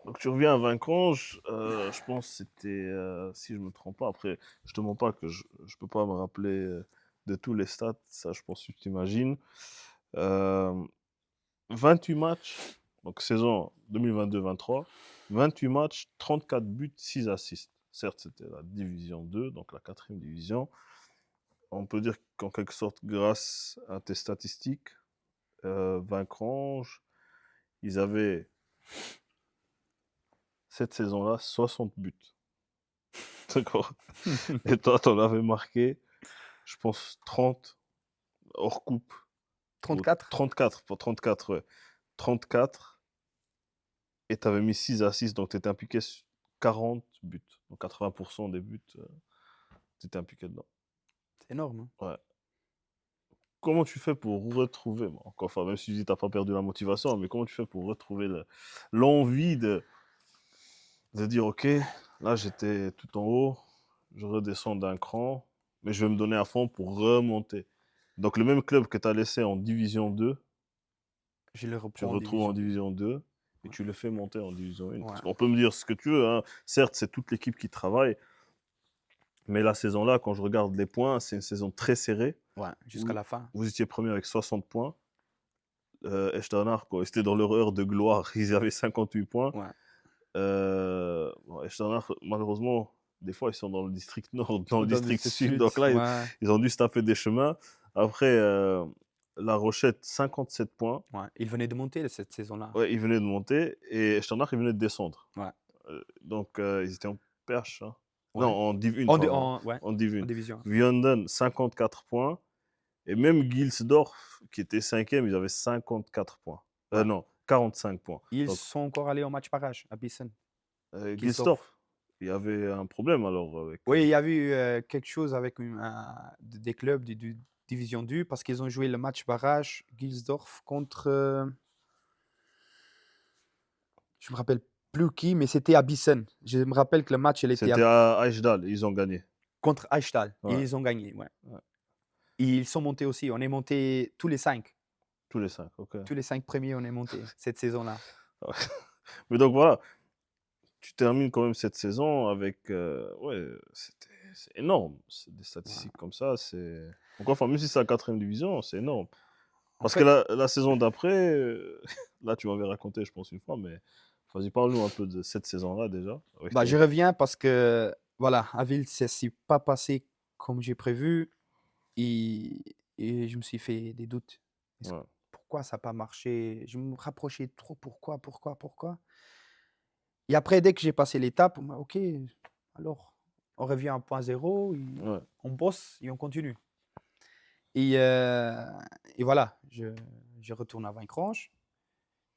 Donc tu reviens à Vaincranche, je pense que c'était, si je me trompe pas, après, je te mens pas que je peux pas me rappeler de tous les stats, ça je pense que tu t'imagines. Euh, 28 matchs, donc saison 2022-23, 28 matchs, 34 buts, 6 assists. Certes, c'était la division 2, donc la quatrième division. On peut dire qu'en quelque sorte, grâce à tes statistiques, Vaincrange, ils avaient cette saison-là 60 buts. D'accord. Et toi, t'en avais marqué, je pense, 30 hors coupe. Ou 34? 34, pour 34, ouais. 34. Et t'avais mis 6 assists, donc t'étais impliqué sur 40 buts. Donc 80% des buts, t'étais impliqué dedans. C'est énorme, hein. Ouais. Comment tu fais pour retrouver, bon, encore, enfin, même si tu dis t'as pas perdu la motivation, mais comment tu fais pour retrouver l'envie de dire, ok, là j'étais tout en haut, je redescends d'un cran, mais je vais me donner à fond pour remonter. Donc le même club que tu as laissé en division 2, Je le tu reprends en retrouves en division 1. division 2 et Ouais. tu le fais monter en division 1. Ouais. Parce qu'on peut me dire ce que tu veux, hein. Certes, c'est toute l'équipe qui travaille, mais la saison-là, quand je regarde les points, c'est une saison très serrée. Ouais, jusqu'à Où la fin. vous étiez premier avec 60 points. Echternach, quand ils étaient dans leur heure de gloire, ils avaient 58 points. Ouais. Bon, Echternach, malheureusement, des fois, ils sont dans le district nord, dans le Dans le district sud. Donc là, ouais, ils ont dû se taper des chemins. Après, La Rochette, 57 points. ouais. Il venait de monter cette saison-là. Ouais, ils venaient de monter. Et Echternach, ils venaient de descendre. Ouais. Donc, ils étaient en perche, hein. Non, Ouais. en Div 1, pardon. Ouais, En Div 1. en division 1. Vianden, 54 points. Et même Gilsdorf, qui était cinquième, ils avaient 54 points. Ouais. Non, 45 points. Ils Donc, sont encore allés au match barrage à Bissen, Gilsdorf. Gilsdorf, il y avait un problème alors avec. Oui, il y a eu quelque chose avec des clubs de division 2 parce qu'ils ont joué le match barrage Gilsdorf contre, je me rappelle plus qui, mais c'était à Bissen. Je me rappelle que le match, il était C'était à Eichsdal, ils ont gagné. contre Eichtal. Et Ouais, ils ont gagné, ouais. ouais. Et ils sont montés aussi. On est montés tous les 5. Tous les 5, ok. Tous les 5 premiers, on est montés cette saison-là. Ouais. Mais donc voilà, tu termines quand même cette saison avec. Ouais, c'est énorme. C'est des Ouais. statistiques comme ça, c'est. Donc, enfin, même si c'est la quatrième division, c'est énorme. En Parce que fait, la saison d'après, là tu m'avais raconté, je pense, une fois, mais vas-y, parle-nous un peu de cette saison-là déjà. Avec bah, je tes... reviens parce que, voilà, à Ville, ça s'est pas passé comme j'ai prévu et, et je me suis fait des doutes. Est-ce- Ouais, Pourquoi ça n'a pas marché? Je me rapprochais trop. Pourquoi? Et après, dès que j'ai passé l'étape, ok, alors on revient à 1.0, ouais, on bosse et on continue. Et, et voilà, je retourne à Vaincranche.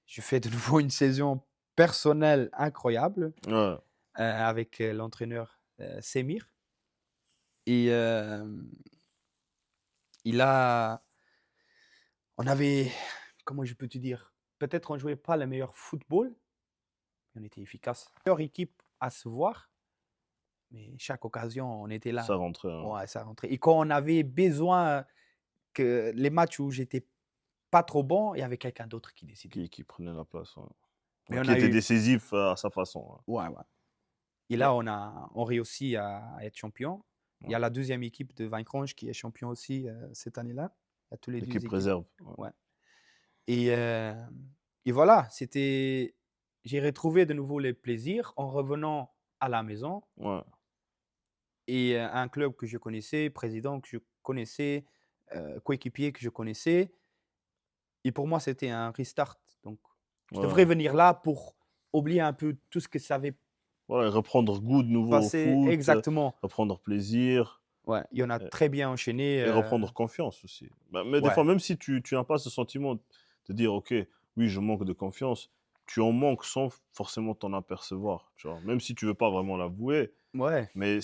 Je fais de nouveau une saison personnelle incroyable ouais, avec l'entraîneur Semir. Et il a, on avait, comment je peux te dire, peut-être on jouait pas le meilleur football, mais on était efficace. Meilleure équipe à se voir, mais chaque occasion, on était ça là. rentrait, hein, Ouais, ça rentrait. Et quand on avait besoin que les matchs où j'étais pas trop bon, il y avait quelqu'un d'autre qui décidait. qui prenait la place. Ouais. Mais Donc, on qui a était eu, décisif à sa façon. Hein. ouais, ouais. Et Ouais, là, on réussit à être champion. Il y ouais. a la deuxième équipe de Vaincranche qui est champion aussi cette année-là. Il y a tous les deux L'équipe équipes. réserve. Ouais. Ouais. Et, euh, et voilà, j'ai retrouvé de nouveau les plaisirs en revenant à la maison. Ouais. et un club que je connaissais, président que je connaissais, coéquipier que je connaissais. Et pour moi, c'était un restart. Donc, je devrais Ouais. venir là pour oublier un peu tout ce que ça avait Voilà, reprendre goût de nouveau au passé. foot, Exactement. reprendre plaisir. Ouais, il y en a très bien enchaîné. Et reprendre confiance aussi. Bah, mais des Ouais, fois, même si tu n'as pas ce sentiment de dire: «OK, oui, je manque de confiance», tu en manques sans forcément t'en apercevoir, tu vois? Même si tu veux pas vraiment l'avouer, ouais, mais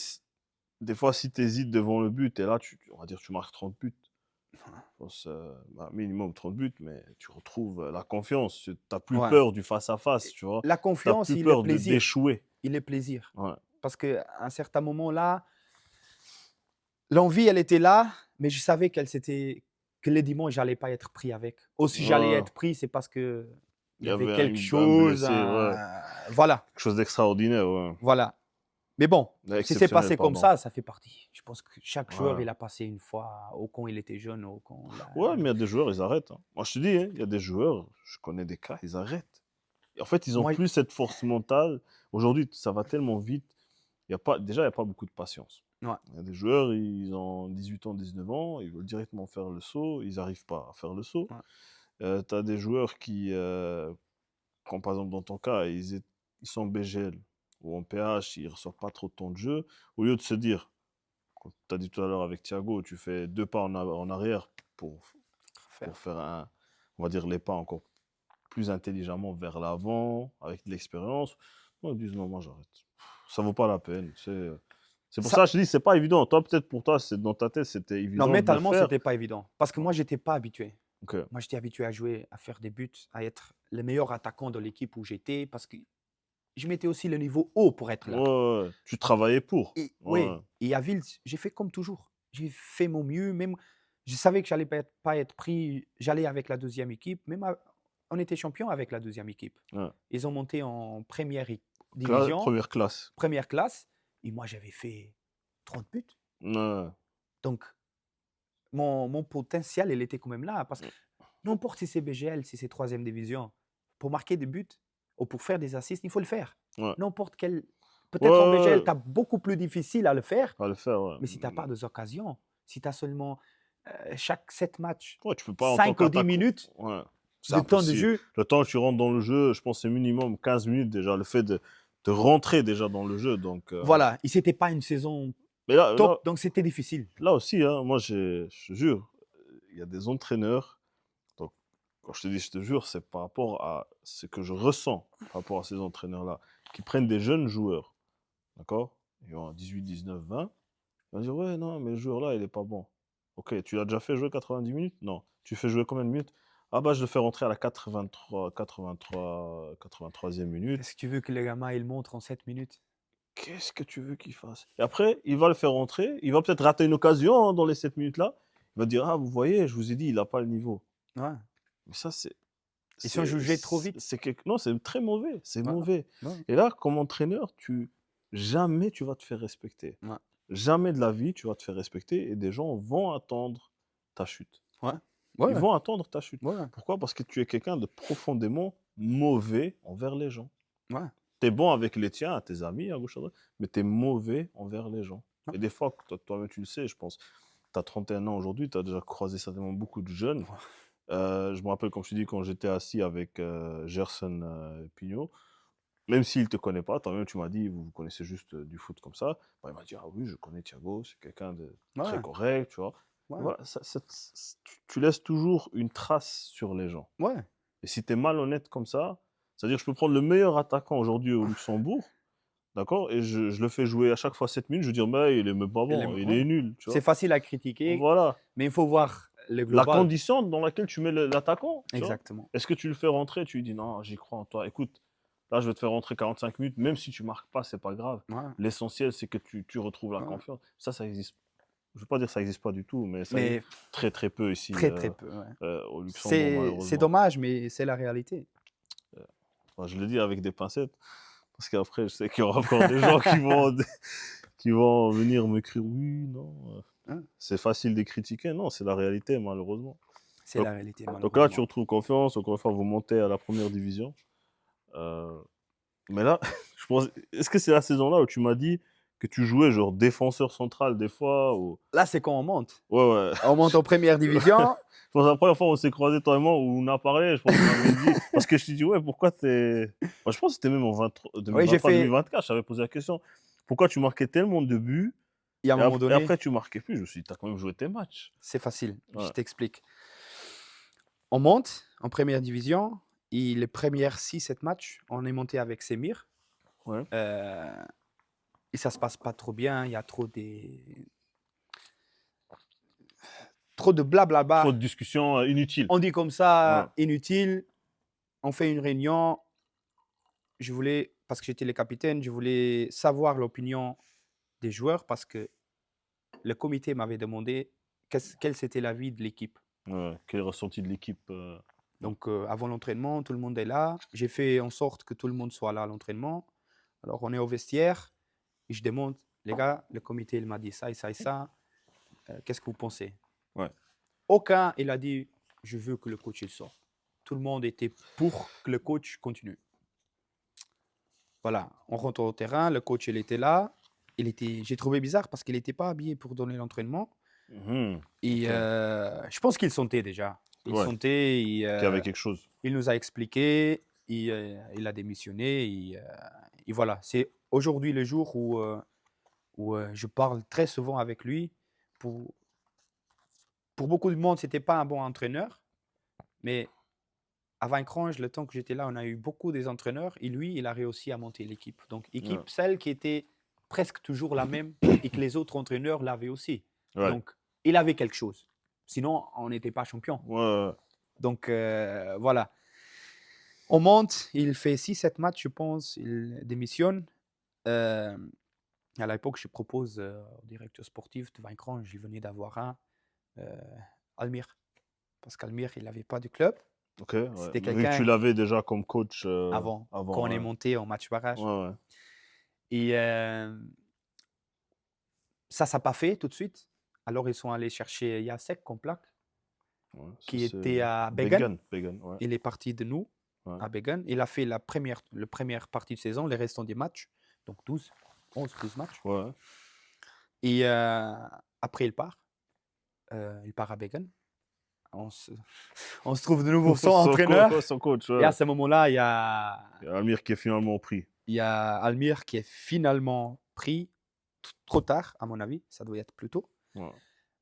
des fois, si tu hésites devant le but et là, on va dire, tu marques 30 buts. Je pense, bah, minimum 30 buts, mais tu retrouves, la confiance. Tu as plus ouais. peur du face à face, Et tu vois? la Tu as confiance, plus il est peur de plaisir. d'échouer. Il est plaisir. Ouais. Parce qu'à un certain moment là, l'envie, elle était là, mais je savais que les dimanches, j'allais pas être pris avec. Ou si j'allais Ouais. être pris, c'est parce qu'il Il y y avait avait quelque un chose, blessé, ouais. voilà, Quelque chose d'extraordinaire, ouais. voilà. Mais bon, si c'est Exceptionnel, passé comme pardon. ça fait partie. Je pense que chaque joueur, Ouais. il a passé une fois, au quand il était jeune, au quand Ouais, mais il y a des joueurs, ils arrêtent, hein. Moi, je te dis, hein, il y a des joueurs, je connais des cas, ils arrêtent. Et en fait, ils ont moi plus cette force mentale. Aujourd'hui, ça va tellement vite. Déjà, il y a pas beaucoup de patience. ouais, Il y a des joueurs, ils ont 18 ans, 19 ans, ils veulent directement faire le saut, ils arrivent pas à faire le saut. ouais, Tu as des joueurs qui, comme par exemple dans ton cas, ils sont BGL ou en PH, ils reçoivent pas trop de temps de jeu. Au lieu de se dire, comme tu as dit tout à l'heure avec Thiago, tu fais 2 pas en arrière pour faire. faire on va dire les pas encore plus intelligemment vers l'avant, avec de l'expérience. Moi, ils disent non, moi j'arrête. Ça vaut pas la peine. C'est pour ça Ça que je dis, c'est pas évident. Toi, peut-être pour toi, dans ta tête, c'était non, évident de le mentalement, faire. c'était pas évident parce que moi, j'étais pas habitué. Ok. Moi, j'étais habitué à jouer, à faire des buts, à être le meilleur attaquant de l'équipe où j'étais parce que je mettais aussi le niveau haut pour être Ouais, là. ouais, ouais. Tu travaillais pour. Et Ouais, ouais, et à Ville, j'ai fait comme toujours. J'ai fait mon mieux, même je savais que j'allais pas être pris, j'allais avec la deuxième équipe, même a on était champion avec la deuxième équipe. ouais. Ils ont monté en première division, Première classe. première classe et moi j'avais fait 30 buts. Ouais. Donc mon potentiel, il était quand même là parce que n'importe si c'est BGL, si c'est troisième division, pour marquer des buts ou pour faire des assists, il faut le faire. Ouais. N'importe quel Ouais, peut-être en ouais, BGL, ouais. tu as beaucoup plus difficile à le faire. À le faire, ouais. Mais si tu as pas d'occasions, si tu as seulement, chaque 7 matchs, Ouais, tu peux pas en tant 5 ou 10 qu'attaquant. minutes Ouais. C'est de temps de impossible. jeu, Le temps que tu rentres dans le jeu, je pense que c'est minimum 15 minutes déjà. Le fait de rentrer déjà dans le jeu. Donc, voilà, et c'était pas une saison mais là, top, donc c'était difficile. là aussi, hein, moi, je te jure, il y a des entraîneurs. Donc, quand je te dis je te jure, c'est par rapport à ce que je ressens par rapport à ces entraîneurs-là, qui prennent des jeunes joueurs, d'accord? Ils ont 18, 19, 20. Ils vont dire, ouais, non, mais le joueur-là, il est pas bon. Ok, tu l'as déjà fait jouer 90 minutes? Non. Tu fais jouer combien de minutes? Ah bah, je le fais rentrer à la 83e minute. Qu'est-ce que tu veux que le gamin, il montre en 7 minutes? Qu'est-ce que tu veux qu'il fasse? Et après, il va le faire rentrer. Il va peut-être rater une occasion hein, dans les 7 minutes-là. Il va dire, ah, vous voyez, je vous ai dit, il n'a pas le niveau. Ouais, Mais ça, c'est. ils sont jugés trop vite. Non, c'est très mauvais. C'est Ouais, mauvais. ouais, Et là, comme entraîneur, jamais tu vas te faire respecter. ouais, Jamais de la vie, tu vas te faire respecter et des gens vont attendre ta chute. ouais, Ils ouais, vont attendre ta chute. ouais, Pourquoi? Parce que tu es quelqu'un de profondément mauvais envers les gens. ouais, Tu es bon avec les tiens, tes amis, à gauche, à droite, mais tu es mauvais envers les gens. ouais, Et des fois, toi-même, tu le sais, je pense, tu as 31 ans aujourd'hui, tu as déjà croisé certainement beaucoup de jeunes. Je me rappelle, comme je te dis, quand j'étais assis avec Gerson Pignot, même s'il ne te connaît pas, toi-même, tu m'as dit, vous vous connaissez juste du foot comme ça. Bah, il m'a dit, ah oui, je connais Thiago, c'est quelqu'un de très ouais, correct, tu vois. ouais, Voilà, tu laisses toujours une trace sur les gens. ouais, Et si tu es malhonnête comme ça, c'est-à-dire que je peux prendre le meilleur attaquant aujourd'hui au Luxembourg, d'accord, et je le fais jouer à chaque fois 7 minutes, je vais dire, mais il est même pas et bon, il ouais. est nul, tu C'est vois. facile à critiquer, Voilà. mais il faut voir le La global. condition dans laquelle tu mets l'attaquant, tu vois. Exactement. Est-ce que tu le fais rentrer, tu lui dis, non, j'y crois en toi, écoute, là, je vais te faire rentrer 45 minutes, même si tu marques pas, c'est pas grave. Ouais, L'essentiel, c'est que tu retrouves la ouais. confiance. Ça existe. Je veux pas dire que ça existe pas du tout, mais ça existe Mais très, très peu ici, très, très peu, ouais. au Luxembourg, C'est malheureusement. dommage, mais c'est la réalité. Enfin, je le dis avec des pincettes, parce qu'après, je sais qu'il y aura encore des gens qui vont venir me crier, oui, non. Hein, C'est facile de critiquer. Non, c'est la réalité, malheureusement. c'est Donc, la réalité, donc là, tu malheureusement. retrouves confiance. Encore une fois, vous montez à la première division. Euh, mais là, je pense, est-ce que c'est la saison-là où tu m'as dit que tu jouais genre défenseur central des fois ou... Là, c'est quand on monte. Ouais, ouais. On monte en première division. Je pense la première fois où on s'est croisés, toi et moi, où on a parlé, je pense qu'on m'avait dit... Parce que je t'ai dit, ouais, pourquoi t'es... Moi, je pense que c'était même en 23, Oui, j'ai 2023, fait, 2024, je t'avais posé la question. Pourquoi tu marquais tellement de buts il y a un et, moment et donné, après tu marquais plus? Je me suis dit, t'as quand même joué tes matchs. c'est facile. Je Ouais. t'explique. On monte en première division. Et les premières 6-7 matchs, on est monté avec Semir. Ouais. Et ça se passe pas trop bien. Il y a trop de blablabla. Trop de discussions inutiles. On dit comme ça, inutile. On fait une réunion. Je voulais, parce que j'étais le capitaine, je voulais savoir l'opinion des joueurs parce que le comité m'avait demandé quel c'était l'avis de l'équipe. Ouais. Quel est le ressenti de l'équipe Donc, avant l'entraînement, tout le monde est là. J'ai fait en sorte que tout le monde soit là à l'entraînement. Alors, on est au vestiaire et je demande, les gars, le comité, il m'a dit ça et ça et ça. Qu'est-ce que vous pensez? Ouais. Aucun, il a dit, je veux que le coach il sorte. Tout le monde était pour que le coach continue. Voilà, on rentre au terrain, le coach, il était là. J'ai trouvé bizarre parce qu'il n'était pas habillé pour donner l'entraînement. Mhm. Et Ok. je pense qu'il sentait déjà. Il Ouais. sentait, Qu'il y avait quelque chose. il nous a expliqué, il a démissionné. Et voilà, c'est aujourd'hui le jour où je parle très souvent avec lui. Pour beaucoup de monde, ce n'était pas un bon entraîneur. Mais à Vaincrange, le temps que j'étais là, on a eu beaucoup des entraîneurs. Et lui, il a réussi à monter l'équipe. Donc, équipe, Ouais. celle qui était presque toujours la même et que les autres entraîneurs l'avaient aussi. Ouais. Donc, il avait quelque chose. Sinon, on n'était pas champion. Ouais. Donc, voilà. On monte, il fait 6-7 matchs, je pense. Il démissionne. À l'époque, je propose au directeur sportif de Vaincrange, il venait d'avoir un, Almir. Parce qu'Almir, il n'avait pas de club. Ok. Ouais. C'était Vu que tu quelqu'un l'avais déjà comme coach avant, quand on ouais. est monté en match barrage. Ouais, ouais. Et ça n'a pas fait tout de suite. Alors, ils sont allés chercher Jacek Komplak, Ouais, ça, qui c'est était à Beggen. Beggen, ouais. Il est parti de nous Ouais. à Beggen. Il a fait la première partie de saison, les restants des matchs. Donc 11, 12 matchs. Ouais. Et après, il part. Il part à Beggen. On se trouve de nouveau sans entraîneur. Son coach, Et ouais. à ce moment-là, il y a Almir qui est finalement pris. Almir qui est finalement pris trop tard, à mon avis. Ça doit être plus tôt. Ouais.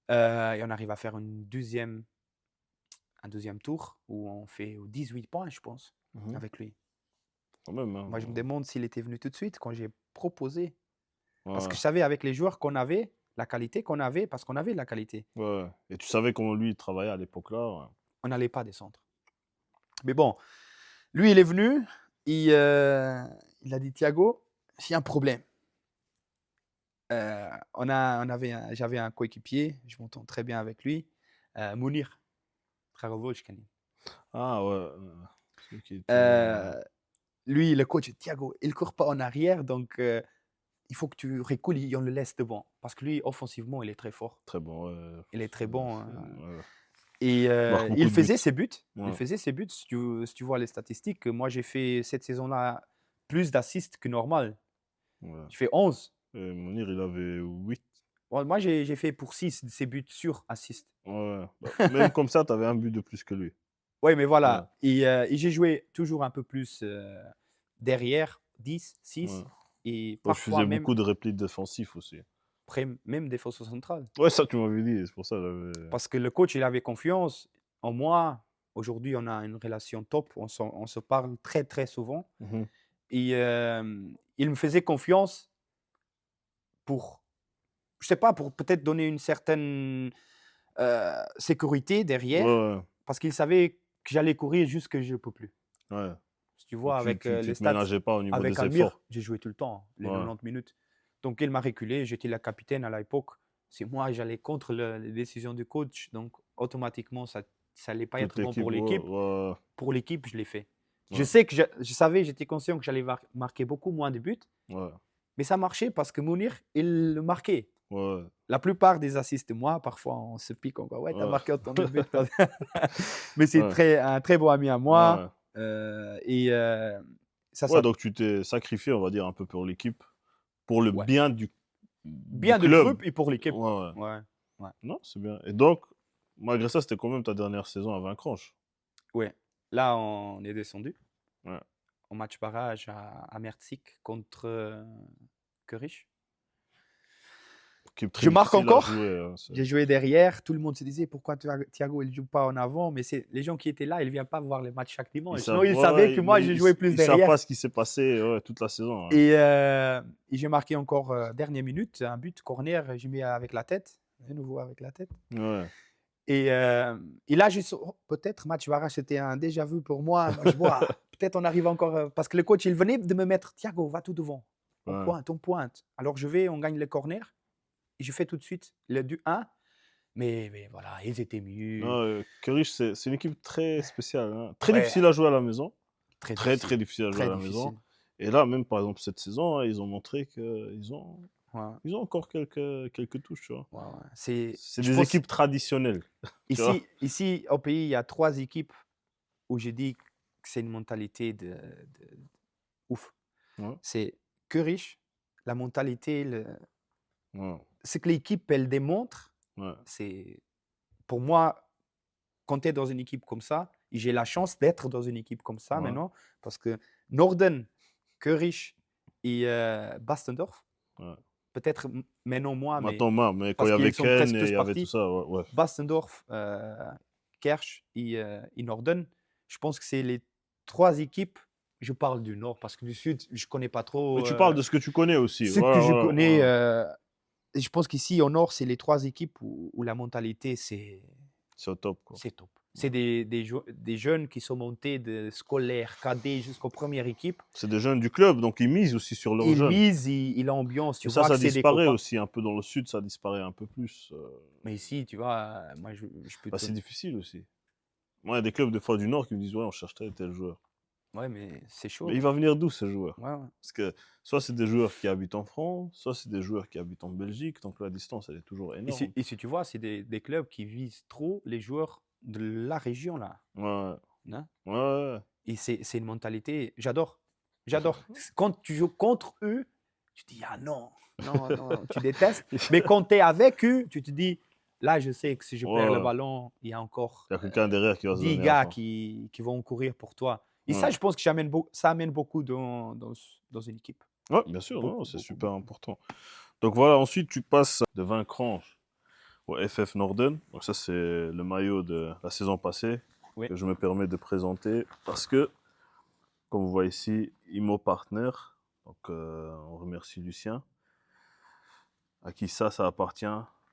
Et on arrive à faire un deuxième tour où on fait 18 points, je pense, Mhm. avec lui. Quand même, hein. Moi, je me demande s'il était venu tout de suite quand j'ai proposé. Parce Ouais. que je savais avec les joueurs qu'on avait, la qualité qu'on avait, parce qu'on avait de la qualité, Ouais. Et tu savais comment lui il travaillait à l'époque-là. Ouais. on n'allait pas descendre. Mais bon, lui, il est venu, il a dit, Thiago, j'ai un problème. J'avais un coéquipier, je m'entends très bien avec lui, Mounir Tragovo, je connais. Ah ouais. Celui qui était, Lui, le coach, Thiago, il ne court pas en arrière, donc il faut que tu recules et on le laisse devant. Parce que lui, offensivement, il est très fort. très bon. Ouais. Il est très bon. Ouais. Et Marque beaucoup il de faisait buts. ses buts. Ouais. Il faisait ses buts. Si tu vois les statistiques, moi, j'ai fait cette saison-là plus d'assists que normal. Ouais. J'ai fait 11. Et Mounir, il avait 8. Moi, j'ai fait pour 6 de ses buts sur assists. Ouais. Bah, même comme ça, tu avais un but de plus que lui. Oui, mais voilà. Et j'ai joué toujours un peu plus derrière, 10, 6. Ouais. Et Moi, je parfois faisais même, beaucoup de répliques défensives aussi. même défenseur central. Ouais, ça, tu m'avais dit. C'est pour ça que j'avais. Parce que le coach, il avait confiance en moi. Aujourd'hui, on a une relation top. On se parle très, très souvent. Mhm. Et il me faisait confiance pour, je sais pas, pour peut-être donner une certaine sécurité derrière. Ouais. Parce qu'il savait que j'allais courir jusque je ne peux plus. Ouais. Si tu vois, Donc, avec tu les te stats, ménageais pas au niveau avec des Almir, efforts. j'ai joué tout le temps, les Ouais. 90 minutes. Donc, il m'a reculé. J'étais la capitaine à l'époque. C'est moi, j'allais contre les décisions du coach. Donc, automatiquement, ça n'allait pas être Toute bon pour l'équipe, l'équipe. ouais. Pour l'équipe, je l'ai fait. Je Ouais. sais que je savais, j'étais conscient que j'allais marquer beaucoup moins de buts. Ouais. Mais ça marchait parce que Mounir, il le marquait. Ouais. La plupart des assists, moi, parfois, on se pique encore. Ouais, t'as Ouais. marqué autant de buts. Mais c'est Ouais. un très bon ami à moi. Ça Ouais, donc tu t'es sacrifié, on va dire, un peu pour l'équipe, pour le ouais, bien du Bien de club. groupe et pour l'équipe. Ouais. Ouais. Non, c'est bien. Et donc, malgré ça, c'était quand même ta dernière saison à Vaincranche. Ouais. Là, on est descendu Ouais. au match barrage à Merzig contre Curich. Équipe très Je marque difficile à encore. jouer. Hein, J'ai joué derrière. Tout le monde se disait pourquoi Thiago il joue pas en avant. Mais c'est les gens qui étaient là, ils ne viennent pas voir les matchs chaque dimanche. Sinon, ils savaient que moi, je jouais plus Ils savent derrière. pas ce qui s'est passé toute la saison. Hein. Et j'ai marqué encore dernière minute un but corner. J'ai mis avec la tête. De nouveau avec la tête. Ouais. Et là, peut-être match barrage, c'était un déjà vu pour moi. Je vois, peut-être on arrive encore. Parce que le coach, il venait de me mettre Thiago, va tout devant. On pointe. Alors je vais, on gagne le corner. Et je fais tout de suite le 2-1. Mais voilà, ils étaient mieux. Curich, c'est une équipe très spéciale. Hein. Très Ouais, difficile à jouer à la maison. très Très difficile. difficile à jouer Très à la difficile. maison. Et là, même par exemple, cette saison, hein, ils ont montré qu'ils ont, Ouais. ils ont encore quelques touches. Tu vois. Ouais. C'est des équipes traditionnelles. Ici, au pays, il y a 3 équipes où j'ai dit que c'est une mentalité de ouf. Ouais. C'est Curich, la mentalité, Ouais. ce que l'équipe, elle démontre, Ouais. c'est pour moi, quand tu es dans une équipe comme ça, et j'ai la chance d'être dans une équipe comme ça maintenant, parce que Norden, Curich et Bastendorf, peut-être maintenant moi, mais quand il y avait sont Ken presque et tous il y avait partis. tout ça, ouais. Bastendorf, Kersch et Norden, je pense que c'est les 3 équipes. Je parle du Nord parce que du Sud, je ne connais pas trop. Mais tu parles de ce que tu connais aussi. Ce que je connais, et je pense qu'ici, au Nord, c'est les 3 équipes où la mentalité, c'est au top. Quoi. c'est top. C'est des jeunes qui sont montés de scolaire, cadet jusqu'aux premières équipes. C'est des jeunes du club, donc ils misent aussi sur leurs Ils jeunes. misent, ils l'ambiance. Tu Et vois ça que c'est des disparaît copains. aussi un peu dans le Sud, ça disparaît un peu plus. Mais ici, tu vois, moi, je peux te... C'est difficile aussi. Moi, il y a des clubs des fois du Nord qui me disent ouais, on cherche tel et tel joueur. Ouais, mais c'est chaud. Mais il va venir d'où ce joueur? Ouais. Parce que soit c'est des joueurs qui habitent en France, soit c'est des joueurs qui habitent en Belgique, donc la distance elle est toujours énorme. Et si tu vois, c'est des clubs qui visent trop les joueurs de la région là. Ouais. Hein? Ouais. Et c'est une mentalité. J'adore. Quand tu joues contre eux, tu te dis ah non, tu détestes. Mais quand tu es avec eux, tu te dis là, je sais que si je perds le ballon, il y a encore il y a quelqu'un derrière qui va se 10 donner gars qui vont courir pour toi. Et ça, je pense que ça amène beaucoup dans une équipe. Oui, bien sûr, c'est super important. Donc voilà, ensuite tu passes de Vaincranche au FF Norden. Donc ça, c'est le maillot de la saison passée que je me permets de présenter parce que, comme vous voyez ici, Imo Partner. Donc on remercie Lucien, à qui ça appartient,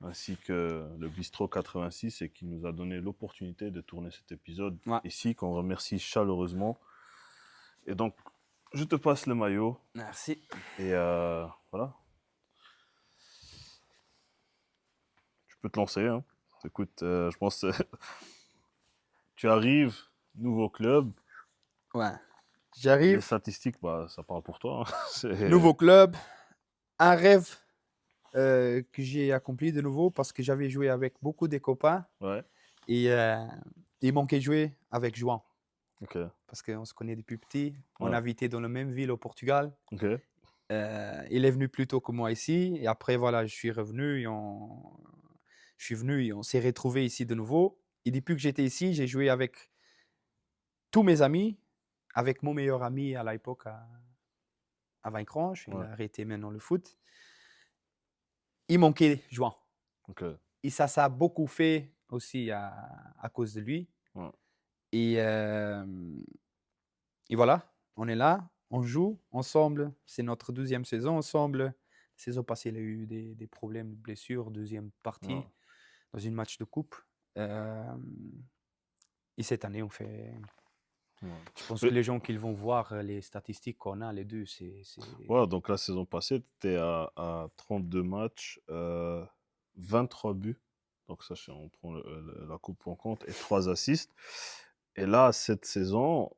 ainsi que le Bistro 86 et qui nous a donné l'opportunité de tourner cet épisode ici, qu'on remercie chaleureusement. Et donc, je te passe le maillot. Merci. Et voilà. Tu peux te lancer. Hein. Écoute, je pense que tu arrives, nouveau club. Ouais. J'arrive. Les statistiques, ça parle pour toi. Hein. Nouveau club. Un rêve que j'ai accompli de nouveau parce que j'avais joué avec beaucoup de copains. Ouais. Et il manquait de jouer avec João. Okay. Parce qu'on se connaît depuis petit. On a habité dans la même ville au Portugal. Okay. Il est venu plus tôt que moi ici. Et après, voilà, je suis revenu et on s'est retrouvés ici de nouveau. Et depuis que j'étais ici, j'ai joué avec tous mes amis, avec mon meilleur ami à l'époque à Vaincranche. Il a arrêté maintenant le foot. Il manquait João. Okay. Et ça a beaucoup fait aussi à cause de lui. Et voilà, on est là, on joue ensemble. C'est notre 12e saison ensemble. La saison passée, il a eu des problèmes de blessures, deuxième partie, dans une match de coupe. Et cette année, on fait... Je pense que les gens qui vont voir les statistiques qu'on a, les deux, c'est... Voilà, donc la saison passée, tu étais à 32 matchs, 23 buts. Donc ça, on prend la coupe en compte, et 3 assists. Et là, cette saison,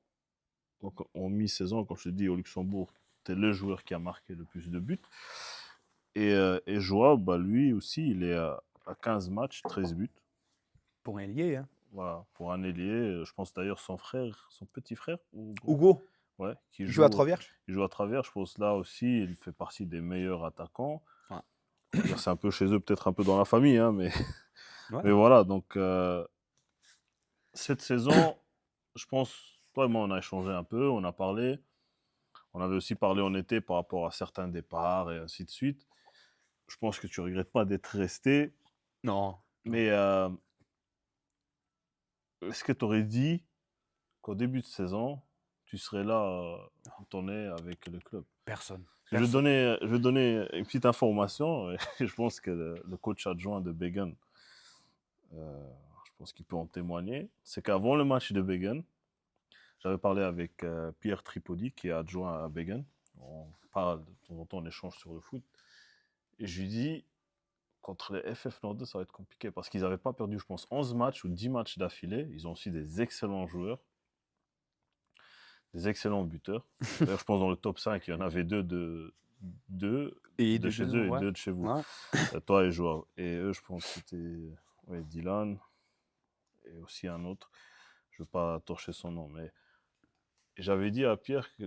donc en mi-saison, quand je te dis au Luxembourg, tu es le joueur qui a marqué le plus de buts. Et Joao, lui aussi, il est à 15 matchs, 13 buts. Pour un ailier, hein. Voilà, pour un ailier. Je pense d'ailleurs son petit frère, Hugo. Ouais, qui joue à travers. Il joue à travers. Je pense là aussi, il fait partie des meilleurs attaquants. C'est un peu chez eux, peut-être un peu dans la famille, hein, mais, Ouais. mais voilà. Donc, cette saison, je pense, toi et moi, on a échangé un peu, on a parlé. On avait aussi parlé en été par rapport à certains départs et ainsi de suite. Je pense que tu regrettes pas d'être resté, Non, non, mais est-ce que tu aurais dit qu'au début de saison, tu serais là où tu en es avec le club? personne. Personne. Je vais donner une petite information. Et je pense que le coach adjoint de Begen, je pense qu'il peut en témoigner. C'est qu'avant le match de Begen, j'avais parlé avec Pierre Tripodi, qui est adjoint à Begen. On parle de temps en temps, on échange sur le foot. Et je lui dis, contre les FF Nord ça va être compliqué parce qu'ils n'avaient pas perdu, je pense, 11 matchs ou 10 matchs d'affilée. Ils ont aussi des excellents joueurs, des excellents buteurs. D'ailleurs, je pense dans le top 5, il y en avait deux Et de chez eux et ouais. deux de chez vous. Ouais. Toi et Joao. Et eux, je pense que c'était Dylan et aussi un autre. Je ne veux pas torcher son nom, mais j'avais dit à Pierre que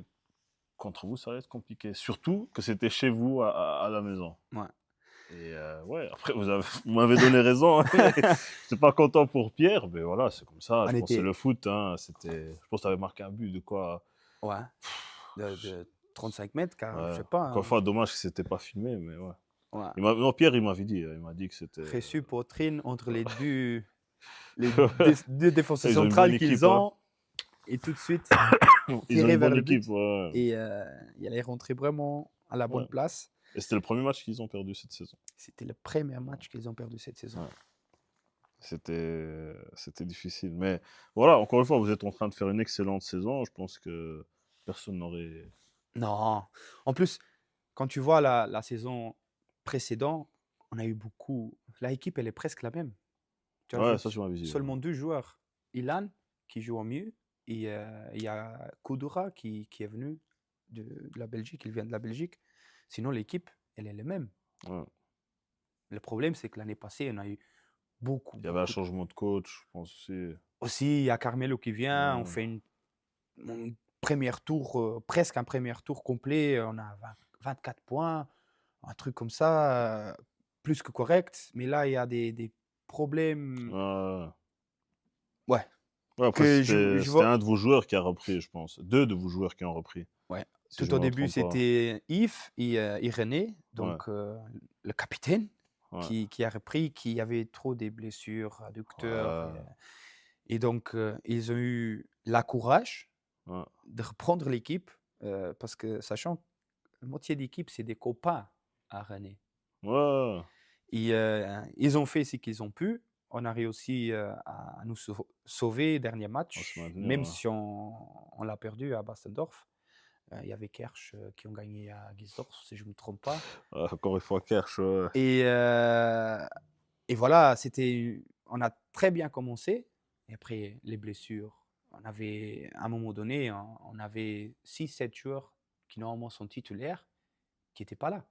contre vous, ça va être compliqué. Surtout que c'était chez vous à la maison. Ouais. Et ouais, après, vous m'avez donné raison. Je n'étais pas content pour Pierre, mais voilà, c'est comme ça. On Je pense que c'est était, le foot. Hein, je pense que tu avais marqué un but de quoi. ouais, de 35 mètres, car je Ouais. sais pas. Encore une fois, dommage que c'était pas filmé, mais ouais. Ouais. Non, Pierre, il m'avait dit. Il m'a dit que c'était. Reçu poitrine entre les deux défenseurs Ils ont une bonne centrales équipe. qu'ils Hein. ont, et tout de suite Ils ont tiré une vers bonne le but. équipe. Ouais. Et il allait rentrer vraiment à la bonne Ouais. place. Et c'était le premier match qu'ils ont perdu cette saison. C'était le premier match qu'ils ont perdu cette saison. Ouais. C'était difficile. Mais voilà, encore une fois, vous êtes en train de faire une excellente saison. Je pense que personne n'aurait. Non. En plus, quand tu vois la saison précédente, on a eu beaucoup. L'équipe, elle est presque la même. Tu as Ouais, ça, tu m'avais dit. seulement deux joueurs. Ilan, qui joue au mieux, et il y a Kudura qui est venu de la Belgique. Il vient de la Belgique. Sinon, l'équipe, elle est la même. Ouais. Le problème, c'est que l'année passée, on a eu beaucoup, Il y avait un beaucoup. changement de coach, je pense aussi. Aussi, il y a Carmelo qui vient. On Ouais. fait un premier tour, presque un premier tour complet. On a 24 points, un truc comme ça, plus que correct. Mais là, il y a des problèmes. Ouais. Ouais, Ouais, après, que je c'était vois. un de vos joueurs qui a repris, je pense. Deux de vos joueurs qui ont repris, Ouais. si je Tout au ne me début, trompe pas. c'était Yves et René, Ouais. donc le capitaine, Ouais. qui a repris, qui avait trop des blessures adducteurs. Ouais. Et donc, ils ont eu la courage Ouais. de reprendre l'équipe, parce que sachant que la moitié d'équipe, c'est des copains à René. Ouais. Et ils ont fait ce qu'ils ont pu. On a réussi à nous sauver dernier On se match, maintenir, même ouais. si on l'a perdu à Bastendorf. Il y avait Kersh qui ont gagné à Gisdorf, si je ne me trompe pas. Encore une fois, Kersh, ouais. Et voilà, on a très bien commencé. Et après, les blessures. À un moment donné, on avait 6-7 joueurs qui normalement sont titulaires, qui n'étaient pas là.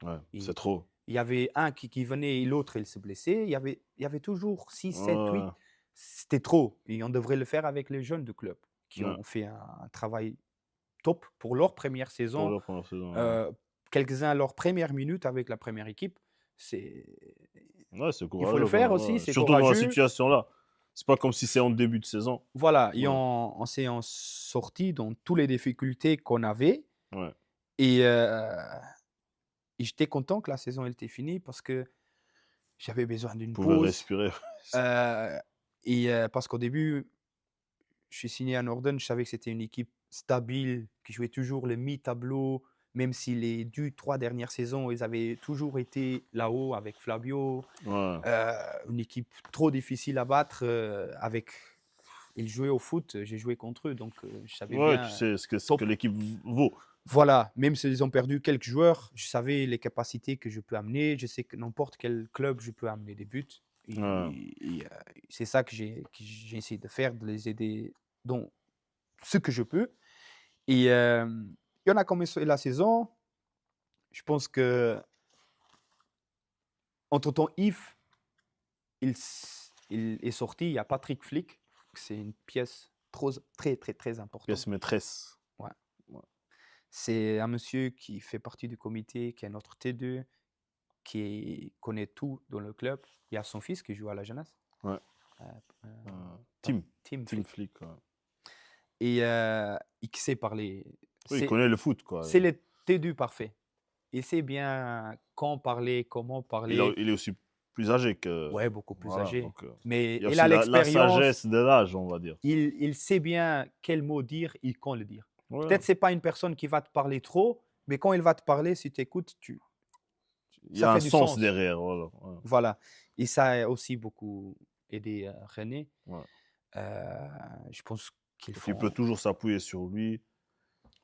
Ouais, c'est Et trop. il y avait un qui venait et l'autre, il se blessait. Il y avait toujours 6, 7, Ouais. 8. C'était trop. Et on devrait le faire avec les jeunes du club, qui Ouais. ont fait un travail top pour leur première Pour saison. leur première saison. Quelques-uns leur première minute avec la première équipe. C'est Ouais, c'est Il faut le courageux quand faire même. aussi, Ouais. c'est Surtout dans la courageux. situation-là. C'est pas comme si c'est en début de saison. Voilà, et Ouais. on s'est en sorti dans toutes les difficultés qu'on avait. Ouais. Et j'étais content que la saison elle était finie parce que j'avais besoin d'une Vous pouvez pause. respirer. Heu parce qu'au début, je suis signé à Norden, je savais que c'était une équipe stable, qui jouait toujours le mi-tableau, même si les 2-3 dernières saisons, ils avaient toujours été là-haut avec Flavio. Ouais. Une équipe trop difficile à battre, ils jouaient au foot, j'ai joué contre eux, donc je savais Ouais, tu bien, sais ce que top. l'équipe vaut. Voilà, même s'ils ont perdu quelques joueurs, je savais les capacités que je peux amener. Je sais que n'importe quel club, je peux amener des buts. Ouais. Et c'est ça que j'ai essayé de faire, de les aider dans ce que je peux. Et on a commencé la saison. Je pense que entre-temps, Yves, il est sorti. Il y a Patrick Flick. C'est une pièce très, très, très importante. Pièce maîtresse. Ouais. Ouais. C'est un monsieur qui fait partie du comité, qui est notre T2, qui connaît tout dans le club. Il y a son fils qui joue à la jeunesse. Ouais. Euh, euh, Tim Tim Flick. Flick. Ouais. Et il sait parler. Oui, il C'est connaît le foot, quoi. c'est le TEDU parfait. Il sait bien quand parler, comment parler. Il est aussi plus âgé que. Ouais, beaucoup plus Voilà, âgé. donc, Mais il y a il aussi a la l'expérience. sagesse de l'âge, on va dire. Il sait bien quel mot dire et quand le dire. Ouais. Peut-être c'est pas une personne qui va te parler trop, mais quand il va te parler, si tu écoutes, Il y ça a fait un du sens sens. derrière. Voilà. Ouais. Voilà. Et ça a aussi beaucoup aidé René. Ouais. Je pense qu'il Et faut. tu peux toujours s'appuyer sur lui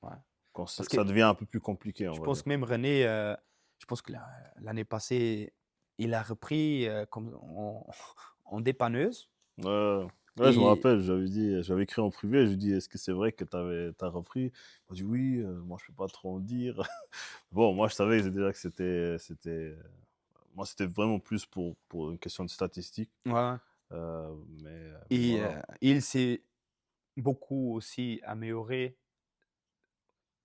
Ouais. quand Parce ça que devient un peu plus compliqué, on je va pense dire. que même René, je pense que l'année passée, il a repris comme en dépanneuse. Ouais, je me Et rappelle, j'avais écrit en privé, je lui ai dit, est-ce que c'est vrai que t'as repris? Il m'a dit oui, moi je peux pas trop en dire. Bon, moi je savais déjà que moi c'était vraiment plus pour une question de statistique. ouais. Mais Et voilà. il s'est beaucoup aussi amélioré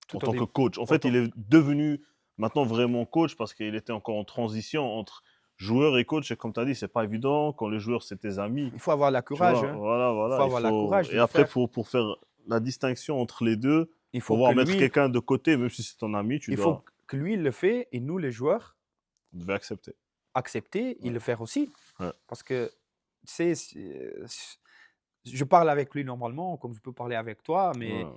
En tout au tant que début. coach. En fait, il est devenu maintenant vraiment coach parce qu'il était encore en transition entre joueur et coach. Et comme tu as dit, c'est pas évident. Quand les joueurs, c'est tes amis, Il faut avoir la tu courage. vois, Hein. voilà, Il faut voilà. avoir la courage de Et le après, faire. pour faire la distinction entre les deux, Il faut faut que voir mettre lui, quelqu'un de côté, même si c'est ton ami, tu il faut dois que lui il le fait et nous les joueurs devais accepter. accepter et Ouais. le faire aussi. Ouais. Parce que tu sais, je parle avec lui normalement comme je peux parler avec toi, mais Ouais.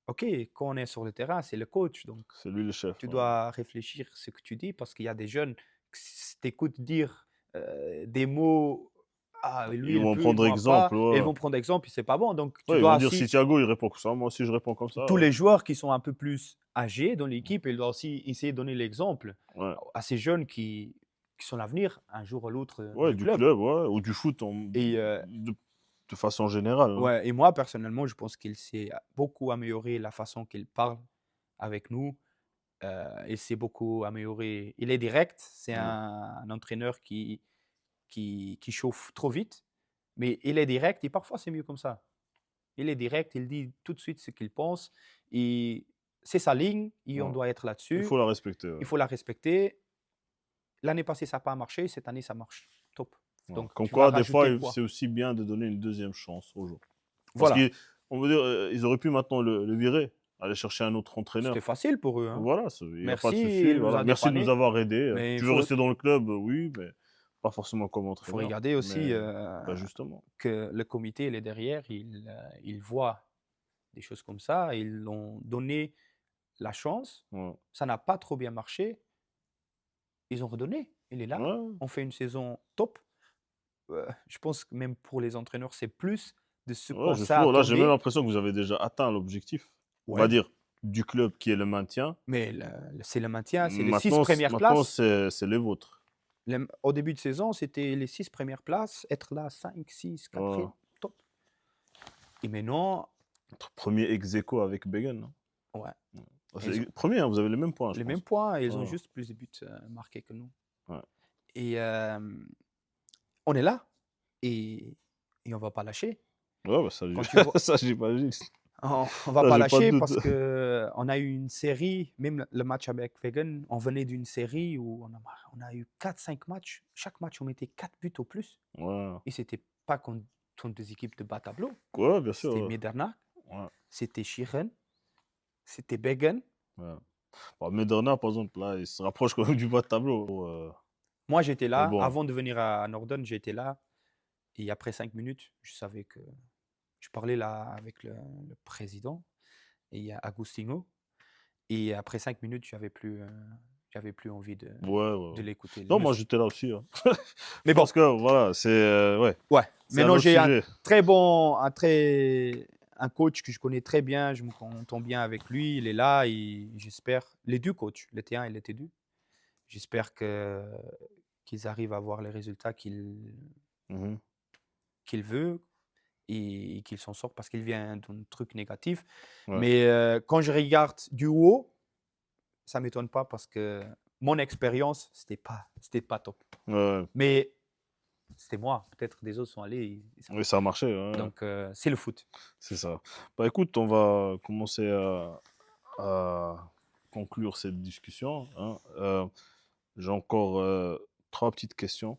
ok, quand on est sur le terrain, c'est le coach, donc C'est lui le chef. tu Ouais. dois réfléchir ce que tu dis parce qu'il y a des jeunes qui t'écoutent dire des mots. Ah, lui Ils il vont peut, prendre moi pas. exemple. Et ils Ouais. vont prendre exemple, et c'est pas bon. Donc tu Ouais, ils vont dois dire si aussi Thiago il répond comme ça, moi aussi je réponds comme ça. tous Ouais. les joueurs qui sont un peu plus âgés dans l'équipe, ils doivent aussi essayer de donner l'exemple Ouais. à ces jeunes qui sont l'avenir, un jour ou l'autre, Ouais, du du club. club, ouais, ou du foot Et, de façon générale. Hein. ouais, et moi, personnellement, je pense qu'il s'est beaucoup amélioré la façon qu'il parle avec nous. Il s'est beaucoup amélioré. Il est direct. C'est Ouais. un entraîneur qui chauffe trop vite, mais il est direct et parfois c'est mieux comme ça. Il est direct, il dit tout de suite ce qu'il pense et c'est sa ligne et on Ouais. doit être Il là-dessus. faut la respecter. Ouais. Il faut la respecter. L'année passée, ça n'a pas marché. Cette année, ça marche. Top. Ouais. Donc, Comme tu vas quoi, des fois, rajouter quoi? c'est aussi bien de donner une deuxième chance aux joueurs. Parce Voilà. qu'on veut dire, ils auraient pu maintenant le virer, aller chercher un autre entraîneur. C'était facile pour eux. Hein. Voilà, il n'y a pas de Merci, souci. il nous Voilà. a Merci de nous dépanné. avoir aidés. Mais Tu veux rester dans le club, oui, mais pas forcément comme il faut entraîneur. regarder aussi Mais bah, justement. que le comité, il est derrière. Il voit des choses comme ça. Ils l'ont donné la chance. Ouais. Ça n'a pas trop bien marché. Ils ont redonné. Il est là. Ouais. On fait une saison top. Je pense que même pour les entraîneurs, c'est plus de ce qu'on Ouais, justement, là, j'ai même s'attendait. l'impression que vous avez déjà atteint l'objectif, on va Ouais. dire, du club qui est le maintien. Mais c'est le maintien, c'est les 6 Maintenant, premières places. c'est les vôtres. Au début de saison, c'était les 6 premières places, être là 5, 6, 4, Ouais. top. Et maintenant, Notre premier ex-aequo avec Begen. ouais, C'est premier, hein, vous avez les mêmes points, je les pense. mêmes points, ils ont Ouais. juste plus de buts marqués que nous. Ouais. Et on est là et on va pas lâcher. Ouais, bah, ça, Quand tu vois, ça j'imagine. on va Ça, pas j'ai pas de lâcher doute. parce que on a eu une série, même le match avec Vegan, on venait d'une série où on a eu 4-5 matchs. Chaque match, on mettait 4 buts au plus. Ouais. Et c'était pas contre des équipes de bas tableau. Ouais, bien sûr. C'était Ouais. Medernach, Ouais. c'était Chiren, c'était Begen. Ouais. Bon, Medernach, par exemple, là, il se rapproche quand même du bas de tableau. Moi, j'étais Mais là. bon. Avant de venir à Norden, j'étais là. Et après 5 minutes, je savais que je parlais là avec le président et Agustino. Et après 5 minutes, j'avais plus envie de Ouais. l'écouter. Non, moi, j'étais là aussi. Hein. Mais bon, Parce que, voilà, c'est ouais, ouais. c'est un Maintenant, autre j'ai sujet. un coach que je connais très bien. Je m'entends bien avec lui. Il est là. Et j'espère, les deux coachs, le T1 et le T2, j'espère qu'ils arrivent à avoir les résultats Mhm. qu'il veut et qu'il s'en sort parce qu'il vient d'un truc négatif. Ouais. Mais quand je regarde du haut, ça ne m'étonne pas parce que mon expérience, c'était pas top. Ouais. Mais c'était moi. Peut-être des autres sont allés. Oui, ça a marché. Ouais. Donc, c'est le foot. C'est ça. Bah écoute, on va commencer à conclure cette discussion. Hein. J'ai encore 3 petites questions.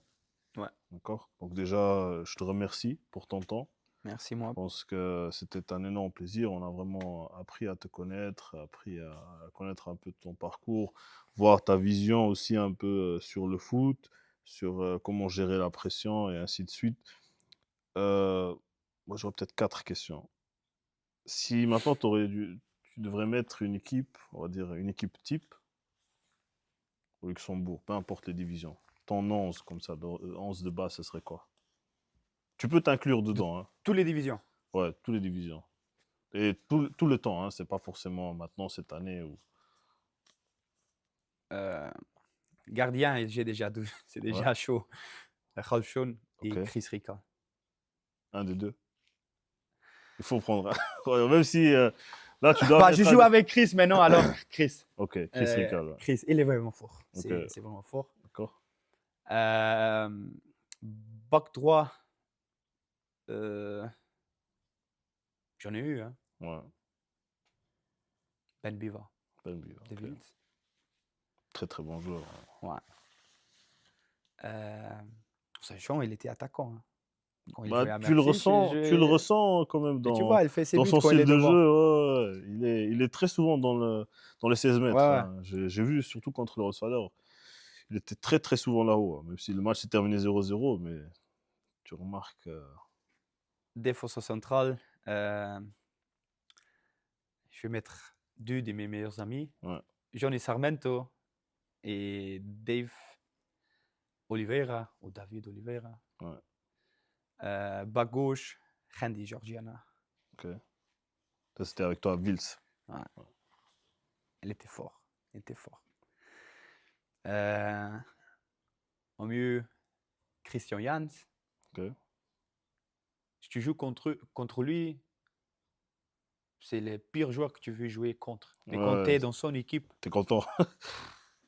Ouais. D'accord? Donc déjà, je te remercie pour ton temps. Merci, Je moi. pense que c'était un énorme plaisir. On a vraiment appris à te connaître, appris à connaître un peu ton parcours, voir ta vision aussi un peu sur le foot, sur comment gérer la pression et ainsi de suite. Euh, Moi, j'aurais peut-être 4 questions. Si maintenant tu devrais mettre une équipe, on va dire une équipe type au Luxembourg, peu importe les divisions, ton 11 comme ça, 11 de base, ce serait quoi? Tu peux t'inclure De dedans, hein. toutes les divisions. Ouais, toutes les divisions. Et tout le temps, hein, c'est pas forcément maintenant, cette année. Ou... Euh, Gardien, j'ai déjà deux. C'est Ouais, déjà chaud. Ralph Shawn ok. et Chris Rica. Un des deux. Il faut prendre un. Ouais, même si là, tu dois Bah, je mettre un. joue avec Chris maintenant, alors Chris. Ok, Chris Ricard, ouais. Chris, il est vraiment fort. Ok, C'est vraiment fort. d'accord. Euh, Bac droit, euh, j'en ai eu, hein. Ouais, Ben Biva, Ben Bia, de ok. Wills. Très très bon joueur. Ouais. Ouais. Sachant, il était attaquant, hein. Quand il Bah, jouait à Merci, tu le ressens quand même mais tu vois, il fait ses dans buts son quand il style est de jeu. devant. Ouais, ouais. Il est très souvent dans les 16 Ouais, mètres, ouais. hein. J'ai vu surtout contre le Rosselló. Il était très très souvent là-haut, hein. Même si le match s'est terminé 0-0, mais tu remarques. Défenseur central, je vais mettre deux de mes meilleurs amis, Ouais, Johnny Sarmento et Dave Oliveira, ou David Oliveira. ouais, Bas gauche, Randy Georgiana. ok. Ça, c'était avec toi, Vils. Ouais. Il était fort. Il était fort. Au mieux, Christian Jans. Ok. Si tu joues contre lui, c'est le pire joueur que tu veux jouer contre. Mais quand tu Ouais, es dans son équipe, t'es content.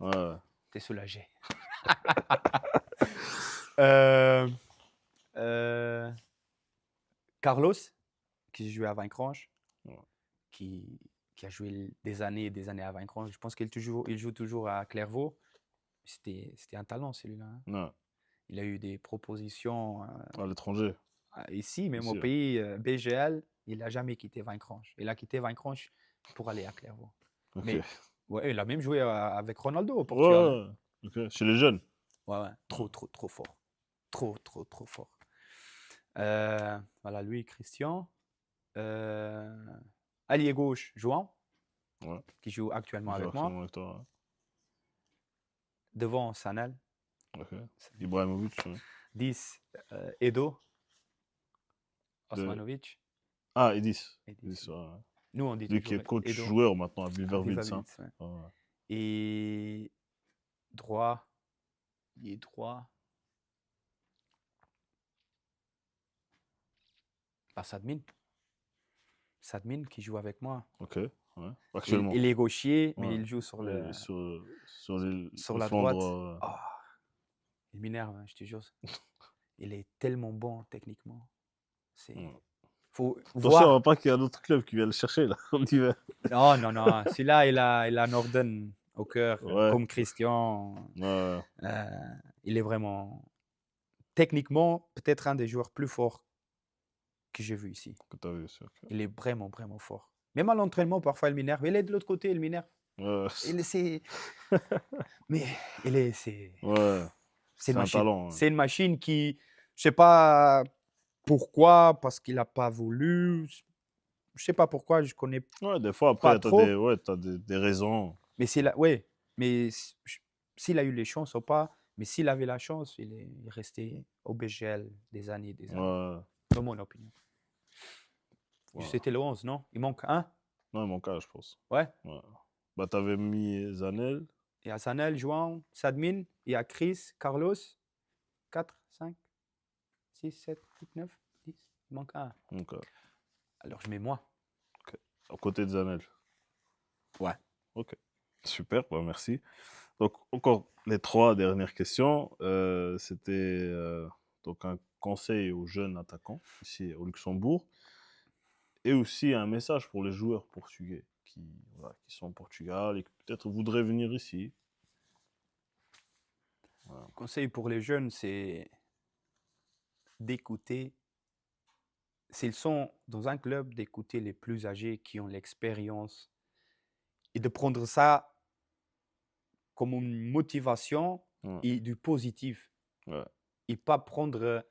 Ouais, tu es soulagé. Euh, euh, Carlos, qui jouait à Vaincranche, ouais. qui, qui a joué des années et des années à Vaincranche. Je pense il joue toujours à Clairvaux. C'était un talent, celui-là, hein. Ouais. Il a eu des propositions À l'étranger. ici, même au Ici, ouais. pays, BGL. Il n'a jamais quitté Vaincranche. Il a quitté Vaincranche pour aller à Clairvaux. Ok. Mais ouais, il a même joué avec Ronaldo au Portugal, hein. Ouais, ok. Chez les jeunes. Ouais, ouais. Ouais. Trop fort. Trop fort. Voilà, lui, Christian. Allié gauche, João, Ouais. qui joue actuellement Il joue avec moi. actuellement avec toi. Devant, Sanel. Ouais. Ok. Ibrahimovic. Ouais. 10, Edo, De... Osmanovic. Ah, Edis. Edis, Edis, oui. ouais. Nous, on dit Lui qui toujours est coach Edo joueur maintenant à à Vilvoorde, Viva hein. Wills, ouais. Ouais. Et droit, il est droit. Bah, Sadmin. Sadmin qui joue avec moi. Ok. Ouais. Actuellement. Il est gaucher, mais Ouais. il joue sur, Et sur le la flanc droite. droit. Ah, il m'énerve, hein, je te jure. Il est tellement bon techniquement. Ouais. Faut Attention, voir. pas qu'il y a un autre club qui vient le chercher là, en hiver. Non, non, non. Celui-là, il a Norden au cœur, Ouais. comme Christian. Ouais. Euh, il est vraiment, techniquement, peut-être un des joueurs plus forts que j'ai vu ici. Que t'as vu, c'est ok. Il est vraiment, vraiment fort. Même à l'entraînement, parfois, il m'énerve. Il est de l'autre côté, il m'énerve. Ouais. Mais Ouais. c'est une C'est un machine. talent. Ouais. C'est une machine qui, je sais pas pourquoi, parce qu'il n'a pas voulu. Je sais pas pourquoi, je connais Ouais, des fois, pas après, trop. t'as des raisons. Mais ouais, mais s'il a eu les chances ou pas, mais s'il avait la chance, il est resté au BGL des années et des années, Ouais. dans mon opinion. Voilà. C'était le 11, non? Il manque un? Non, mon cas, je pense. Ouais. Ouais. Bah, t'avais mis Zanel. Il y a Sanel, João, Sadmin, il y a Chris, Carlos, 4, 5, 6, 7, 8, 9, 10. Il manque un. Donc, Alors je mets moi. à côté de Zanel. Ouais. Ok. Super, bah, merci. Donc, encore les 3 dernières questions. C'était donc un conseil aux jeunes attaquants ici au Luxembourg et aussi un message pour les joueurs portugais qui sont au Portugal et qui peut-être voudraient venir ici. Le conseil pour les jeunes, c'est d'écouter. S'ils sont dans un club, d'écouter les plus âgés qui ont l'expérience et de prendre ça comme une motivation Ouais, et du positif. ouais. Et pas prendre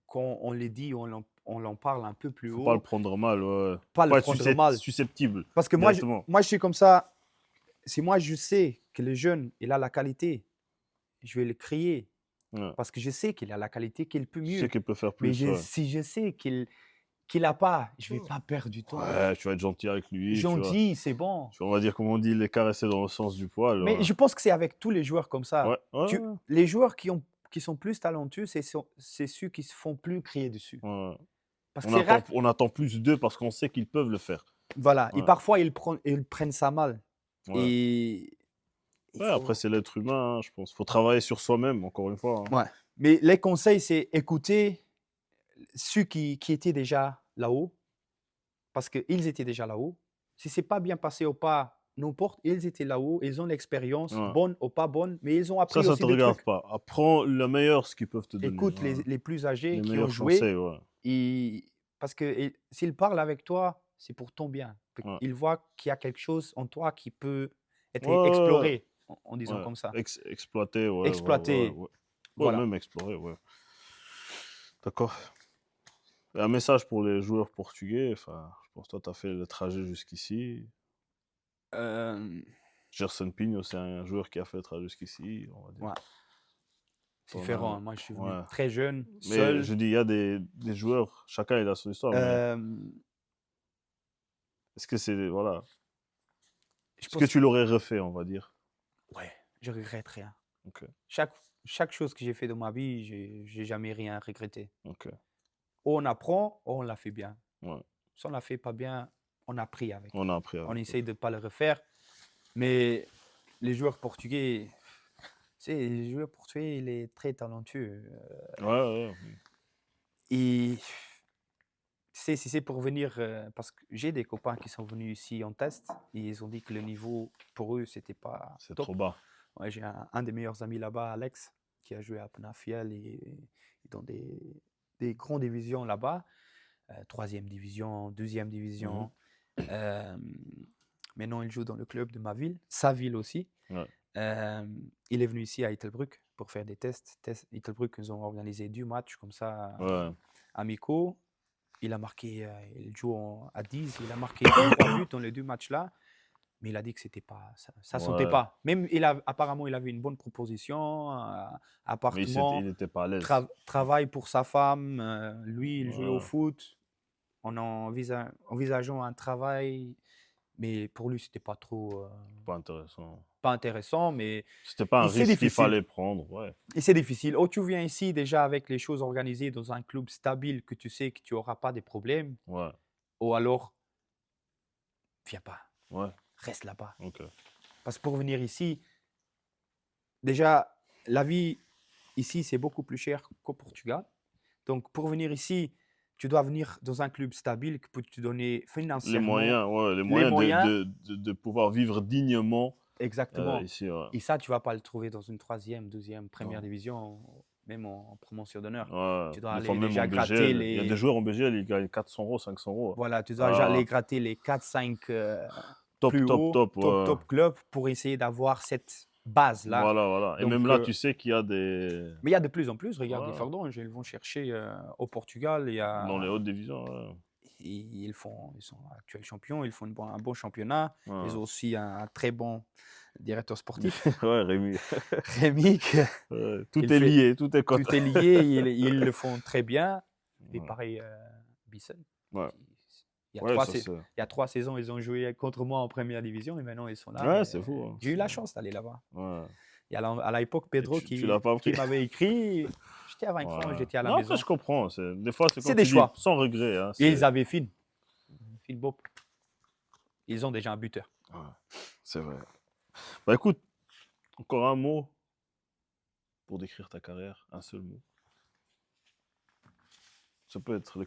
quand on les dit, on en parle un peu plus Faut pas le haut, prendre mal, ouais. pas le Pas être prendre mal. susceptible Parce que directement. moi, je suis comme ça. Si moi, je sais que le jeune, il a la qualité, je vais le crier. Ouais. Parce que je sais qu'il a la qualité, qu'il peut Tu sais mieux. qu'il peut faire Mais plus, ouais. si je sais qu'il n'a pas, je ne vais pas perdre du temps. Ouais, tu vas être gentil avec lui, tu vois. Gentil, c'est bon. On va dire, comme on dit, les caresser dans le sens du poil. Mais Ouais, je pense que c'est avec tous les joueurs comme ouais, ça. ouais, Les joueurs qui sont plus talentueux, c'est ceux qui se font plus crier dessus. ouais. Parce que c'est rare. On attend plus d'eux parce qu'on sait qu'ils peuvent le faire. Voilà. Et Ouais, parfois, ils prennent ça mal. ouais. Et il Ouais, après, faut. c'est l'être humain, hein, je pense. Faut travailler sur soi-même, encore une fois. Hein. Ouais. Mais les conseils, c'est écouter ceux qui étaient déjà là-haut, parce qu'ils étaient déjà là-haut. Si c'est pas bien passé ou pas, n'importe, ils étaient là-haut, ils ont l'expérience, Ouais. bonne ou pas bonne, mais ils ont appris Ça aussi te des regarde trucs. pas. Apprends le meilleur ce qu'ils peuvent te donner. Écoute Ouais. les plus âgés Les qui ont meilleurs joué, conseils, ouais. parce que s'ils parlent avec toi, c'est pour ton bien. Ouais. Ils voient qu'il y a quelque chose en toi qui peut être Ouais, exploré, en disant ouais. comme ça. Exploiter, ouais, ouais, ouais, Exploité, ouais. Ouais, voilà. même explorer, ouais. D'accord. Et un message pour les joueurs portugais. Enfin, je pense que toi, tu as fait le trajet jusqu'ici. Euh, Gerson Pinho, c'est un joueur qui a fait le trajet jusqu'ici, on va dire. ouais, c'est T'en différent. as- Moi, je suis venu Ouais. très jeune, Mais seul. je dis, il y a des joueurs, chacun il a son histoire, mais Euh, est-ce que c'est. Voilà. je Est-ce que pense, tu l'aurais refait, on va dire? ouais, je regrette rien. Ok, Chaque chose que j'ai fait dans ma vie, j'ai jamais rien regretté. ok. Ou on apprend, ou on l'a fait bien. Ouais. Si on l'a fait pas bien, on a appris avec. On a appris On avec. essaye de ne pas le refaire. Mais les joueurs portugais, tu sais, les joueurs portugais, il est très talentueux. Ouais, ouais. Et tu sais, si c'est pour venir, parce que j'ai des copains qui sont venus ici en test, et ils ont dit que le niveau pour eux, c'était pas C'est top. trop bas. Ouais, j'ai un des meilleurs amis là-bas, Alex, qui a joué à Penafiel et dans des grandes divisions là-bas, troisième division, deuxième division. Euh, Maintenant, il joue dans le club de ma ville, sa ville aussi. Ouais. Il est venu ici à Hittelbruck pour faire des tests. Hittelbruck, ils ont organisé 2 matchs comme ça, Ouais. amicaux. Il a marqué, il joue à 10, il a marqué 3 buts dans les 2 matchs-là. Mais il a dit que c'était pas, ça sentait Ouais. pas. Même, apparemment, il avait une bonne proposition, Mais appartement, il était pas à l'aise. travail pour sa femme. Lui, il jouait au Ouais. foot en envisageant un travail. Mais pour lui, c'était pas trop, Pas intéressant. pas intéressant. Mais C'était pas un c'est risque qu'il difficile. fallait prendre. Ouais. Et c'est difficile. Oh, tu viens ici déjà avec les choses organisées dans un club stable que tu sais que tu n'auras pas de problèmes. Ouais. Ou alors, viens pas, Ouais. reste là-bas. Ok. Parce que pour venir ici, déjà, la vie ici, c'est beaucoup plus cher qu'au Portugal. Donc, pour venir ici, tu dois venir dans un club stable qui peut te donner Les financièrement moyens, ouais, les les moyens moyens. de pouvoir vivre dignement Exactement. ici. Ouais. Et ça, tu ne vas pas le trouver dans une troisième, deuxième, première Non. division, même en promotion d'honneur. Ouais. Tu dois Des fois, aller même en déjà gratter BGL. Il y a des les. joueurs en BGL, ils gagnent 400 euros, 500 euros. Voilà, tu dois Ah, aller gratter les 4-5 top, plus top, hauts, top. Ouais. top clubs pour essayer d'avoir cette base-là. Voilà, voilà. Et Donc, même là, tu sais qu'il y a des. mais il y a de plus en plus, regarde les Ouais. Fardons, ils vont chercher au Portugal, Dans les hautes divisions. Ouais. ils sont actuels champions, ils font un bon championnat. Ouais. Ils ont aussi un très bon directeur sportif, Ouais, Rémi. Rémi, Ouais, tout il est fait, lié, tout est tout coté. est lié, ils le font très bien. Et Ouais. pareil, Bisson. Ouais. Il y a Ouais, trois, ça c'est. il y a 3 saisons, ils ont joué contre moi en première division et maintenant ils sont là. Ouais, Mais c'est fou. Hein. j'ai eu la chance d'aller là-bas. Ouais. Et à l'époque, Et Pedro tu l'as pas qui pris. m'avait écrit, j'étais à 20 francs, Ouais. j'étais à la Non, après, maison. je comprends. Des fois, c'est C'est comme des tu dis, choix. sans regret. Hein, Et ils avaient Phil Bop. Ils ont déjà un buteur. Ouais, c'est vrai. Bah écoute, encore un mot pour décrire ta carrière. Un seul mot. Ça peut être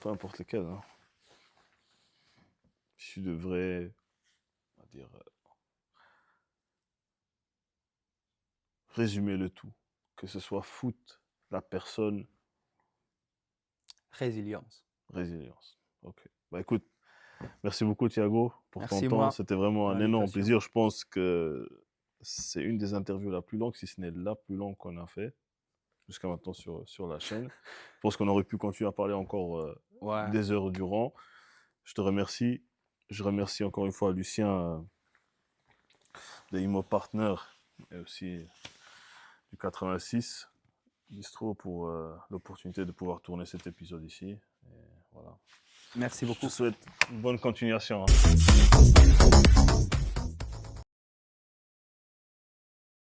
peu importe lequel. Hein. Si tu devrais, on va dire, résumer le tout, que ce soit foot, la personne, Résilience. résilience. Ok. Bah écoute, merci beaucoup Thiago pour ton Merci temps. moi C'était vraiment pour un énorme l'invitation. plaisir. Je pense que c'est une des interviews la plus longue, si ce n'est la plus longue qu'on a fait jusqu'à maintenant sur la chaîne. Je pense qu'on aurait pu continuer à parler encore Ouais. des heures durant. Je te remercie. Je remercie encore une fois Lucien de Imo Partner et aussi du 86 Bistro pour l'opportunité de pouvoir tourner cet épisode ici. Et voilà. Merci Je beaucoup. te souhaite une bonne continuation. Hein.